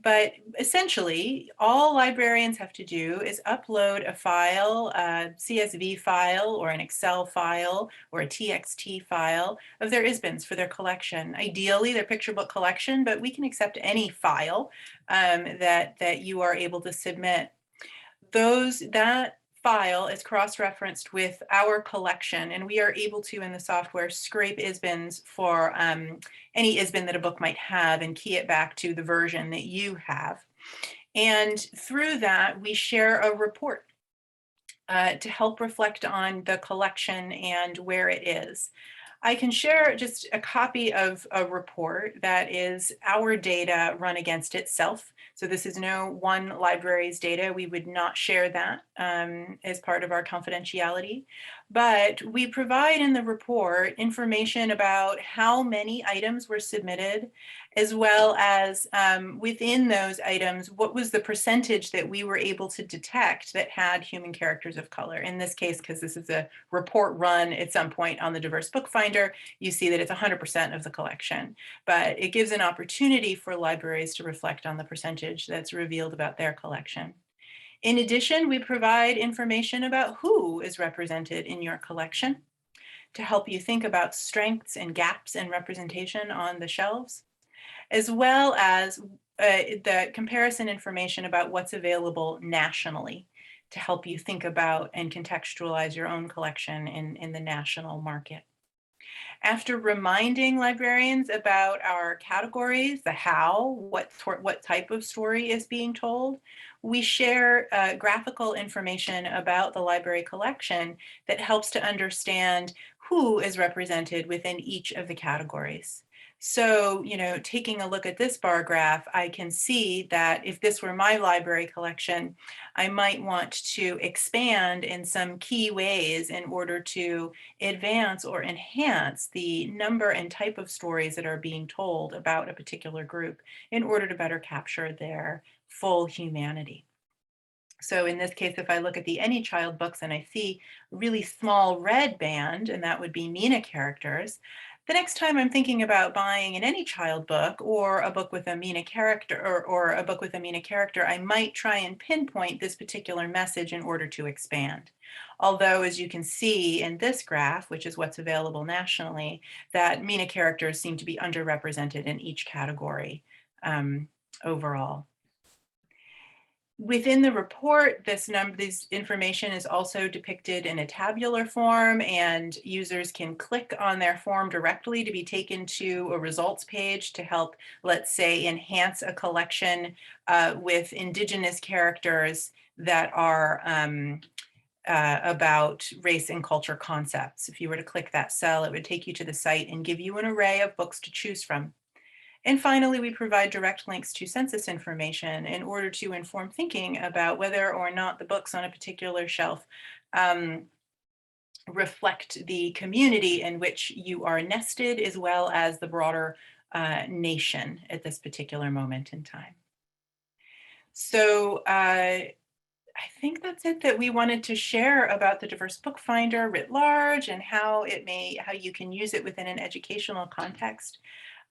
But essentially, all librarians have to do is upload a file, a CSV file, or an Excel file, or a TXT file of their ISBNs for their collection. Ideally, their picture book collection, but we can accept any file that you are able to submit. That file is cross-referenced with our collection, and we are able to, in the software, scrape ISBNs for any ISBN that a book might have and key it back to the version that you have. And through that, we share a report. to help reflect on the collection and where it is. I can share just a copy of a report that is our data run against itself. So this is no one library's data. We would not share that as part of our confidentiality. But we provide in the report information about how many items were submitted, as well as within those items, what was the percentage that we were able to detect that had human characters of color. In this case, because this is a report run at some point on the Diverse Bookfinder, you see that it's 100% of the collection, but it gives an opportunity for libraries to reflect on the percentage that's revealed about their collection. In addition, we provide information about who is represented in your collection to help you think about strengths and gaps in representation on the shelves, as well as the comparison information about what's available nationally to help you think about and contextualize your own collection in the national market. After reminding librarians about our categories, the how, what type of story is being told, we share graphical information about the library collection that helps to understand who is represented within each of the categories. So, taking a look at this bar graph, I can see that if this were my library collection, I might want to expand in some key ways in order to advance or enhance the number and type of stories that are being told about a particular group in order to better capture their full humanity. So in this case, if I look at the Any Child books and I see a really small red band, and that would be Mina characters, the next time I'm thinking about buying an Any Child book or a book with a Mina character or a book with a Mina character, I might try and pinpoint this particular message in order to expand. Although, as you can see in this graph, which is what's available nationally, that Mina characters seem to be underrepresented in each category overall. Within the report, this information is also depicted in a tabular form, and users can click on their form directly to be taken to a results page to help, let's say, enhance a collection with Indigenous characters that are about race and culture concepts. If you were to click that cell, it would take you to the site and give you an array of books to choose from. And finally, we provide direct links to census information in order to inform thinking about whether or not the books on a particular shelf reflect the community in which you are nested, as well as the broader nation at this particular moment in time. So I think that's it that we wanted to share about the Diverse Bookfinder writ large and how you can use it within an educational context.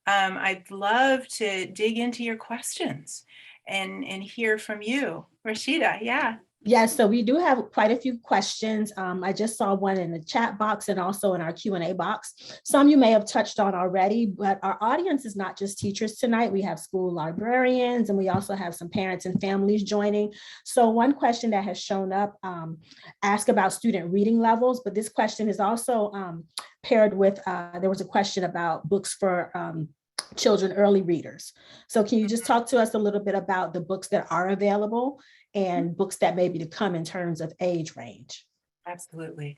I'd love to dig into your questions and hear from you. Rashida, yeah. Yes, so we do have quite a few questions. I just saw one in the chat box and also in our Q&A box. Some you may have touched on already, but our audience is not just teachers tonight. We have school librarians, and we also have some parents and families joining. So one question that has shown up asked about student reading levels, but this question is also paired with, there was a question about books for children, early readers. So can you just talk to us a little bit about the books that are available and books that may be to come in terms of age range? Absolutely.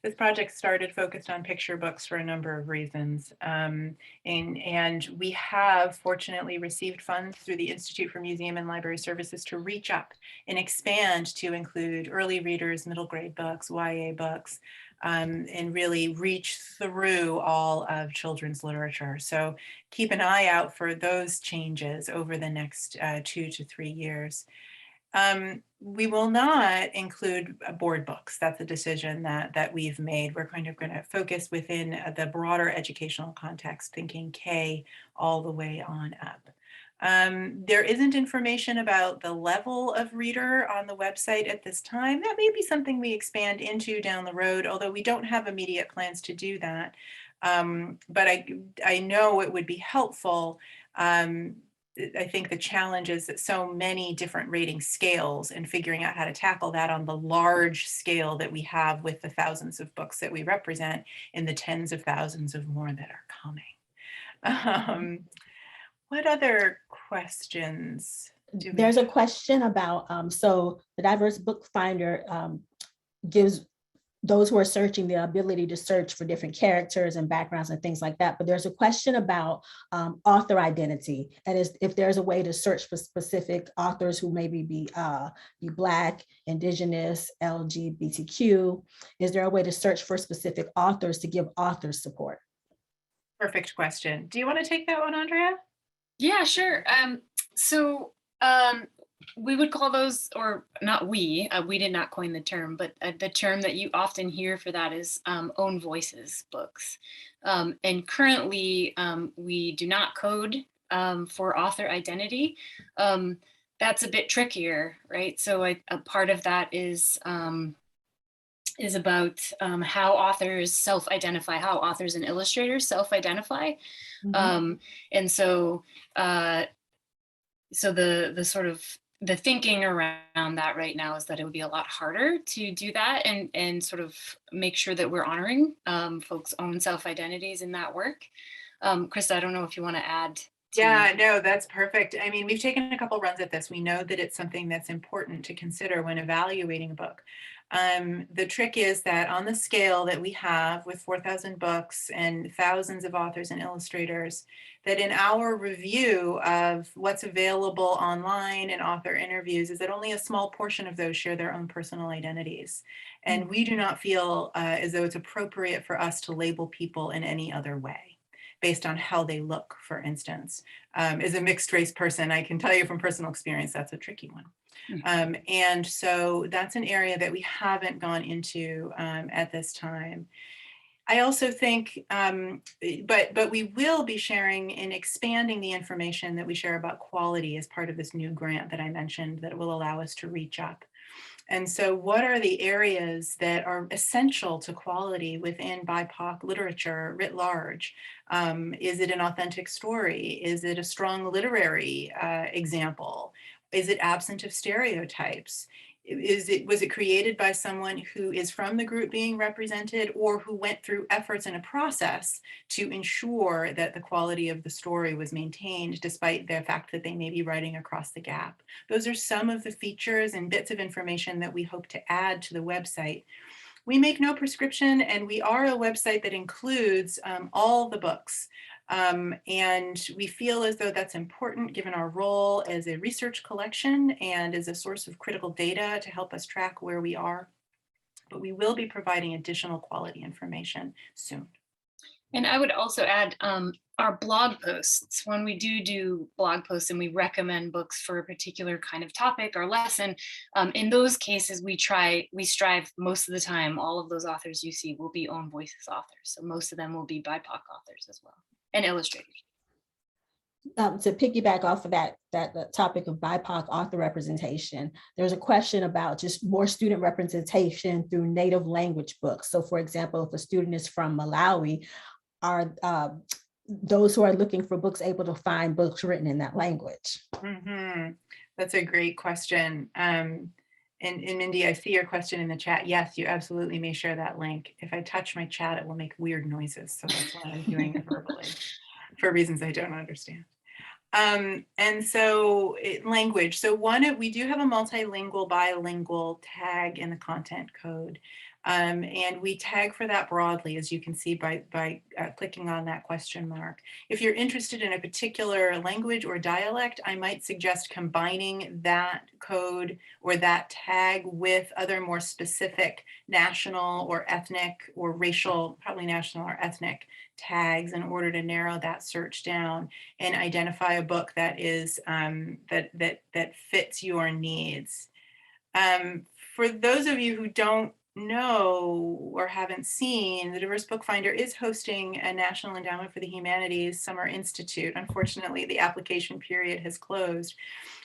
This project started focused on picture books for a number of reasons. And we have fortunately received funds through the Institute for Museum and Library Services to reach up and expand to include early readers, middle grade books, YA books, and really reach through all of children's literature. So keep an eye out for those changes over the next 2 to 3 years. We will not include board books. That's a decision that we've made. We're going to focus within the broader educational context, thinking K all the way on up. There isn't information about the level of reader on the website at this time. That may be something we expand into down the road, although we don't have immediate plans to do that. But I know it would be helpful. I think the challenge is that so many different rating scales and figuring out how to tackle that on the large scale that we have with the thousands of books that we represent and the tens of thousands of more that are coming. What other questions? There's a question about, so the Diverse Bookfinder gives those who are searching the ability to search for different characters and backgrounds and things like that. But there's a question about author identity, and if there's a way to search for specific authors who maybe be Black, Indigenous, LGBTQ. Is there a way to search for specific authors to give authors support? Perfect question. Do you want to take that one, Andrea? Yeah, sure. So we would call those, or not we did not coin the term, but the term that you often hear for that is own voices books. And currently we do not code for author identity. That's a bit trickier, right? So a part of that is about how authors self-identify, how authors and illustrators self-identify. Mhm. And so the sort of the thinking around that right now is that it would be a lot harder to do that and sort of make sure that we're honoring folks' own self-identities in that work. Krista, I don't know if you want to add to. Yeah, no, that's perfect. I mean, we've taken a couple runs at this. We know that it's something that's important to consider when evaluating a book. The trick is that on the scale that we have with 4,000 books and thousands of authors and illustrators, that in our review of what's available online and author interviews is that only a small portion of those share their own personal identities. And we do not feel as though it's appropriate for us to label people in any other way, based on how they look, for instance. As a mixed race person, I can tell you from personal experience, that's a tricky one. And so that's an area that we haven't gone into at this time. I also think, but we will be sharing and expanding the information that we share about quality as part of this new grant that I mentioned that will allow us to reach up. And so what are the areas that are essential to quality within BIPOC literature writ large? Is it an authentic story? Is it a strong literary example? Is it absent of stereotypes? Was it created by someone who is from the group being represented or who went through efforts and a process to ensure that the quality of the story was maintained despite the fact that they may be writing across the gap? Those are some of the features and bits of information that we hope to add to the website. We make no prescription, and we are a website that includes all the books. And we feel as though that's important given our role as a research collection and as a source of critical data to help us track where we are. But we will be providing additional quality information soon. And I would also add our blog posts. When we do blog posts and we recommend books for a particular kind of topic or lesson, in those cases, we strive most of the time, all of those authors you see will be own voices authors. So most of them will be BIPOC authors as well, and illustrators. To piggyback off of that topic of BIPOC author representation, there's a question about just more student representation through native language books. So for example, if a student is from Malawi, are those who are looking for books able to find books written in that language? Mm-hmm. That's a great question. And Mindy, I see your question in the chat. Yes, you absolutely may share that link. If I touch my chat, it will make weird noises. So that's why I'm doing it verbally for reasons I don't understand. And so language. So we do have a multilingual, bilingual tag in the content code. And we tag for that broadly, as you can see by clicking on that question mark. If you're interested in a particular language or dialect, I might suggest combining that code or that tag with other more specific national or ethnic or racial, probably national or ethnic tags in order to narrow that search down and identify a book that is that fits your needs. For those of you who don't know or haven't seen, the Diverse Bookfinder is hosting a National Endowment for the Humanities Summer Institute. Unfortunately, the application period has closed.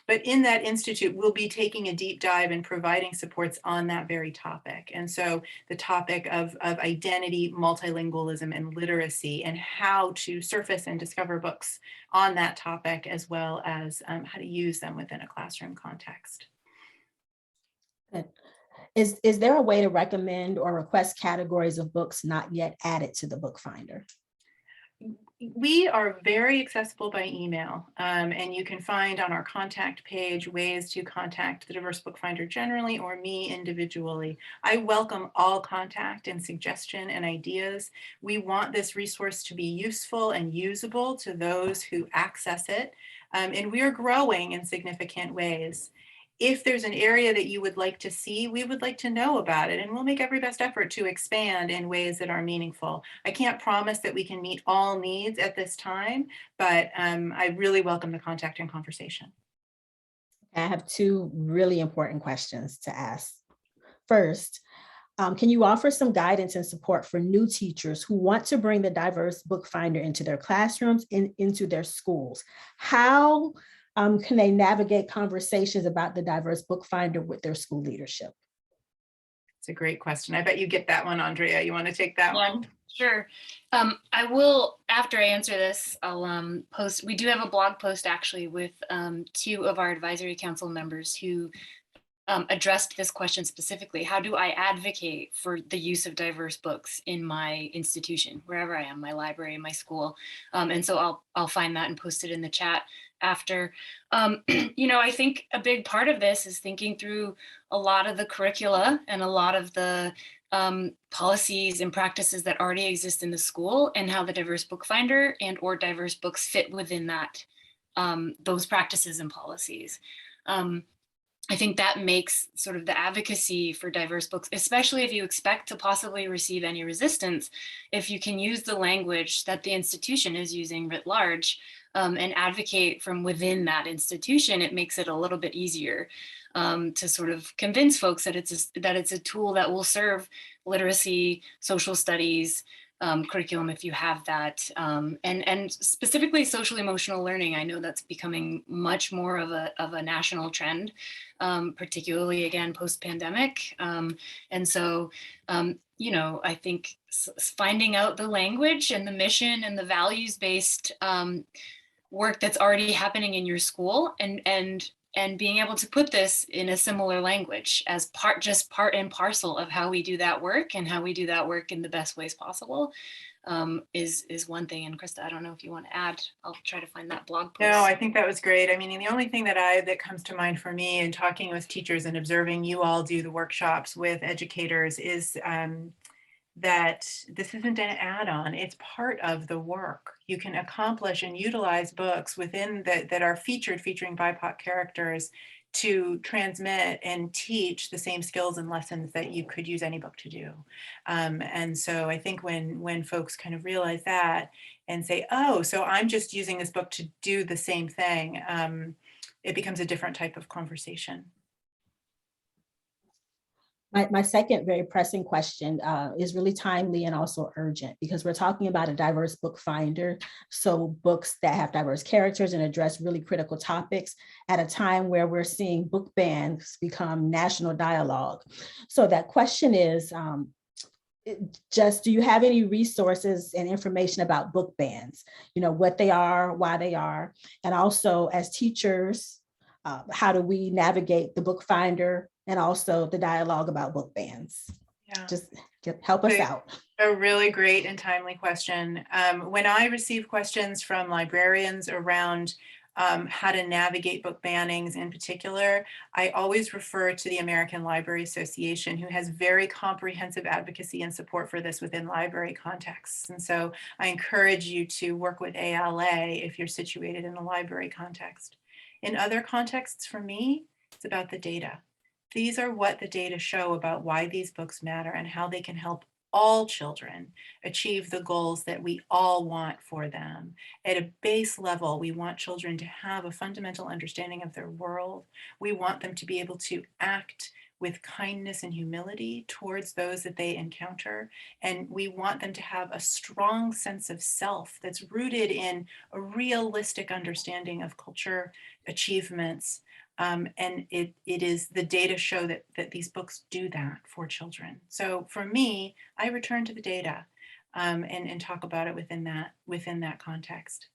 But in that institute, we'll be taking a deep dive and providing supports on that very topic. And so the topic of identity, multilingualism, and literacy, and how to surface and discover books on that topic, as well as how to use them within a classroom context. Good. Is there a way to recommend or request categories of books not yet added to the BookFinder? We are very accessible by email, and you can find on our contact page ways to contact the Diverse Bookfinder generally or me individually. I welcome all contact and suggestion and ideas. We want this resource to be useful and usable to those who access it, and we are growing in significant ways. If there's an area that you would like to see, we would like to know about it, and we'll make every best effort to expand in ways that are meaningful. I can't promise that we can meet all needs at this time, but I really welcome the contact and conversation. I have two really important questions to ask. First, can you offer some guidance and support for new teachers who want to bring the Diverse Bookfinder into their classrooms and into their schools? How can they navigate conversations about the Diverse Bookfinder with their school leadership? It's a great question. I bet you get that one, Andrea. You want to take that one? Sure. I will, after I answer this, I'll post, we do have a blog post actually with 2 of our advisory council members who addressed this question specifically. How do I advocate for the use of diverse books in my institution, wherever I am, my library, my school? And so I'll find that and post it in the chat after. I think a big part of this is thinking through a lot of the curricula and a lot of the policies and practices that already exist in the school, and how the Diverse Bookfinder and or diverse books fit within that, those practices and policies. I think that makes sort of the advocacy for diverse books, especially if you expect to possibly receive any resistance, if you can use the language that the institution is using writ large, and advocate from within that institution, it makes it a little bit easier to sort of convince folks that it's a tool that will serve literacy, social studies, curriculum if you have that, and specifically social emotional learning. I know that's becoming much more of a national trend, particularly again post-pandemic, and so I think finding out the language and the mission and the values-based work that's already happening in your school, and being able to put this in a similar language as part and parcel of how we do that work, and how we do that work in the best ways possible, is one thing. And Krista, I don't know if you want to add. I'll try to find that blog post. No, I think that was great. I mean, the only thing that comes to mind for me in talking with teachers and observing you all do the workshops with educators is that this isn't an add-on, it's part of the work. You can accomplish and utilize books within that are featuring BIPOC characters to transmit and teach the same skills and lessons that you could use any book to do. And so I think when folks kind of realize that and say, oh, so I'm just using this book to do the same thing, it becomes a different type of conversation. My second very pressing question is really timely and also urgent, because we're talking about a diverse book finder. So books that have diverse characters and address really critical topics at a time where we're seeing book bans become national dialogue. So that question is, do you have any resources and information about book bans? What they are, why they are, and also as teachers, how do we navigate the book finder and also the dialogue about book bans? Yeah. Just help us out. A really great and timely question. When I receive questions from librarians around how to navigate book bannings in particular, I always refer to the American Library Association, who has very comprehensive advocacy and support for this within library contexts. And so I encourage you to work with ALA if you're situated in a library context. In other contexts, for me, it's about the data. These are what the data show about why these books matter and how they can help all children achieve the goals that we all want for them. At a base level, we want children to have a fundamental understanding of their world. We want them to be able to act with kindness and humility towards those that they encounter. And we want them to have a strong sense of self that's rooted in a realistic understanding of culture, achievements, and it is the data show that these books do that for children. So for me, I return to the data and talk about it within that context.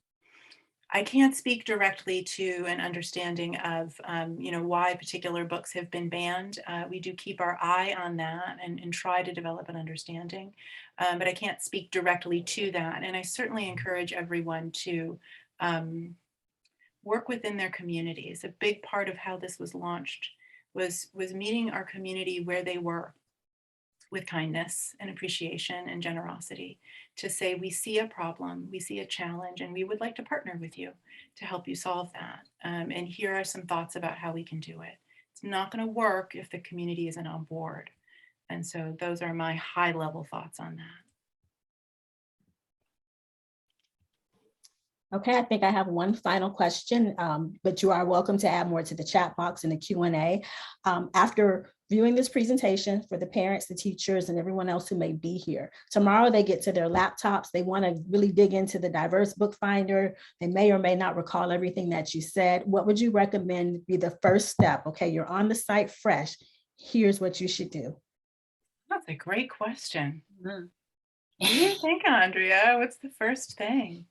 I can't speak directly to an understanding of, why particular books have been banned. We do keep our eye on that and try to develop an understanding, but I can't speak directly to that. And I certainly encourage everyone to work within their communities. A big part of how this was launched was meeting our community where they were, with kindness and appreciation and generosity, to say, we see a problem, we see a challenge, and we would like to partner with you to help you solve that. And here are some thoughts about how we can do it. It's not going to work if the community isn't on board. And so those are my high level thoughts on that. Okay, I think I have one final question, but you are welcome to add more to the chat box in the Q&A. After viewing this presentation, for the parents, the teachers, and everyone else who may be here, tomorrow they get to their laptops, they want to really dig into the diverse BookFinder. They may or may not recall everything that you said. What would you recommend be the first step? Okay, you're on the site fresh. Here's what you should do. That's a great question. Mm. What do you think, Andrea? What's the first thing?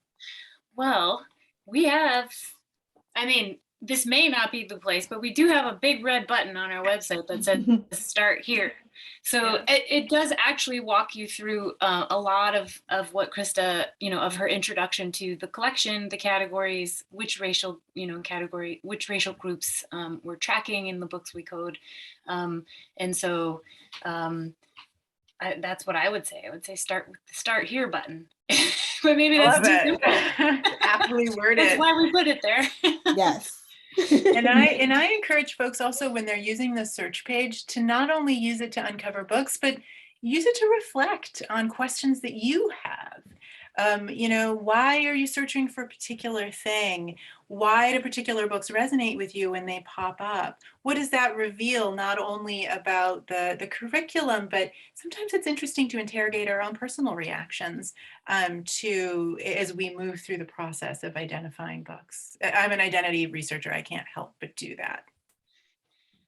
Well, we have, I mean, this may not be the place, but we do have a big red button on our website that says start here. So Yeah. it does actually walk you through a lot of what Krista, of her introduction to the collection, the categories, which racial, which racial groups we're tracking in the books we code. And so that's what I would say. I would say start with the start here button. But maybe that's too simple. Aptly worded. That's why we put it there. Yes. And I encourage folks also, when they're using the search page, to not only use it to uncover books, but use it to reflect on questions that you have. Why are you searching for a particular thing? Why do particular books resonate with you when they pop up? What does that reveal, not only about the curriculum, but sometimes it's interesting to interrogate our own personal reactions as we move through the process of identifying books. I'm an identity researcher. I can't help but do that.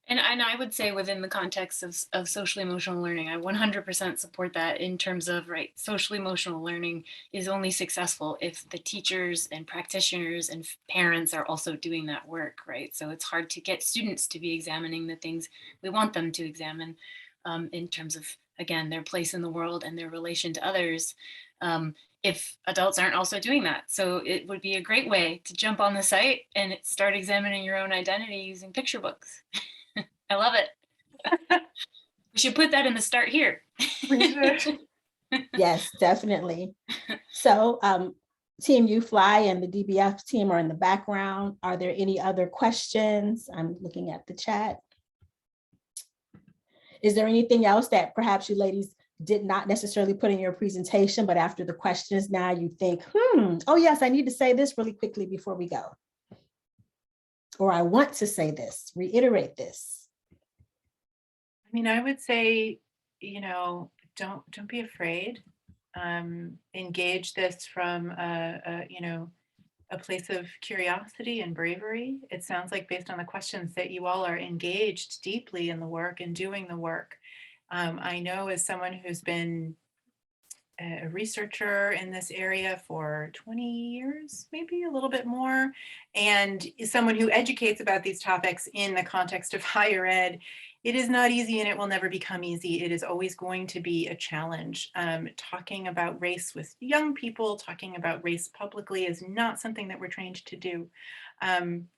And I would say, within the context of social emotional learning, I 100% support that, in terms of, social emotional learning is only successful if the teachers and practitioners and parents are also doing that work, right? So it's hard to get students to be examining the things we want them to examine, in terms of, again, their place in the world and their relation to others, if adults aren't also doing that. So it would be a great way to jump on the site and start examining your own identity using picture books. I love it. We should put that in the start here. Yes, definitely. So Team UFLI and the DBF team are in the background. Are there any other questions? I'm looking at the chat. Is there anything else that perhaps you ladies did not necessarily put in your presentation, but after the questions now you think, oh yes, I need to say this really quickly before we go. Or I want to say this, reiterate this. I would say, don't be afraid. Engage this from a place of curiosity and bravery. It sounds like, based on the questions, that you all are engaged deeply in the work and doing the work. I know, as someone who's been a researcher in this area for 20 years, maybe a little bit more, and is someone who educates about these topics in the context of higher ed, it is not easy, and it will never become easy. It is always going to be a challenge. Talking about race with young people, talking about race publicly, is not something that we're trained to do.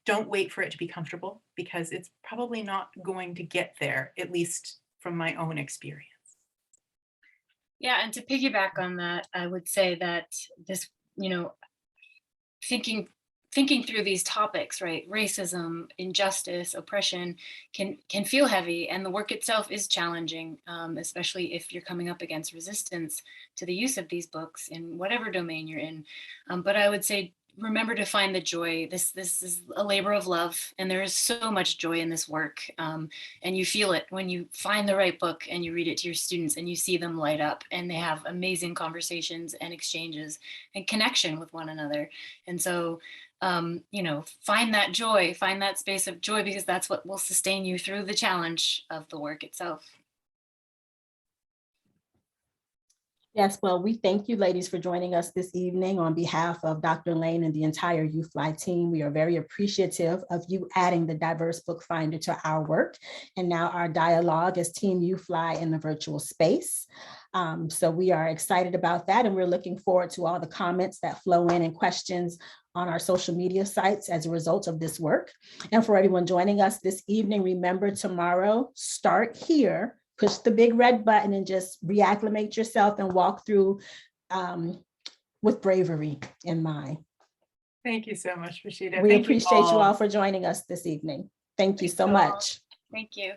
Don't wait for it to be comfortable, because it's probably not going to get there, at least from my own experience. Yeah, and to piggyback on that, I would say that this, thinking through these topics, right? Racism, injustice, oppression can feel heavy, and the work itself is challenging, especially if you're coming up against resistance to the use of these books in whatever domain you're in. But I would say, remember to find the joy. This is a labor of love, and there is so much joy in this work. And you feel it when you find the right book and you read it to your students and you see them light up, and they have amazing conversations and exchanges and connection with one another. And so, find that joy, find that space of joy, because that's what will sustain you through the challenge of the work itself. Yes, well, we thank you, ladies, for joining us this evening on behalf of Dr. Lane and the entire UFLI team. We are very appreciative of you adding the diverse book finder to our work. And now our dialogue as Team UFLI in the virtual space. So we are excited about that, and we're looking forward to all the comments that flow in and questions on our social media sites as a result of this work. And for everyone joining us this evening, remember tomorrow, start here. Push the big red button and just reacclimate yourself and walk through with bravery in mind. Thank you so much, Rashida. We Thank appreciate you all for joining us this evening. Thank you so much. Thank you.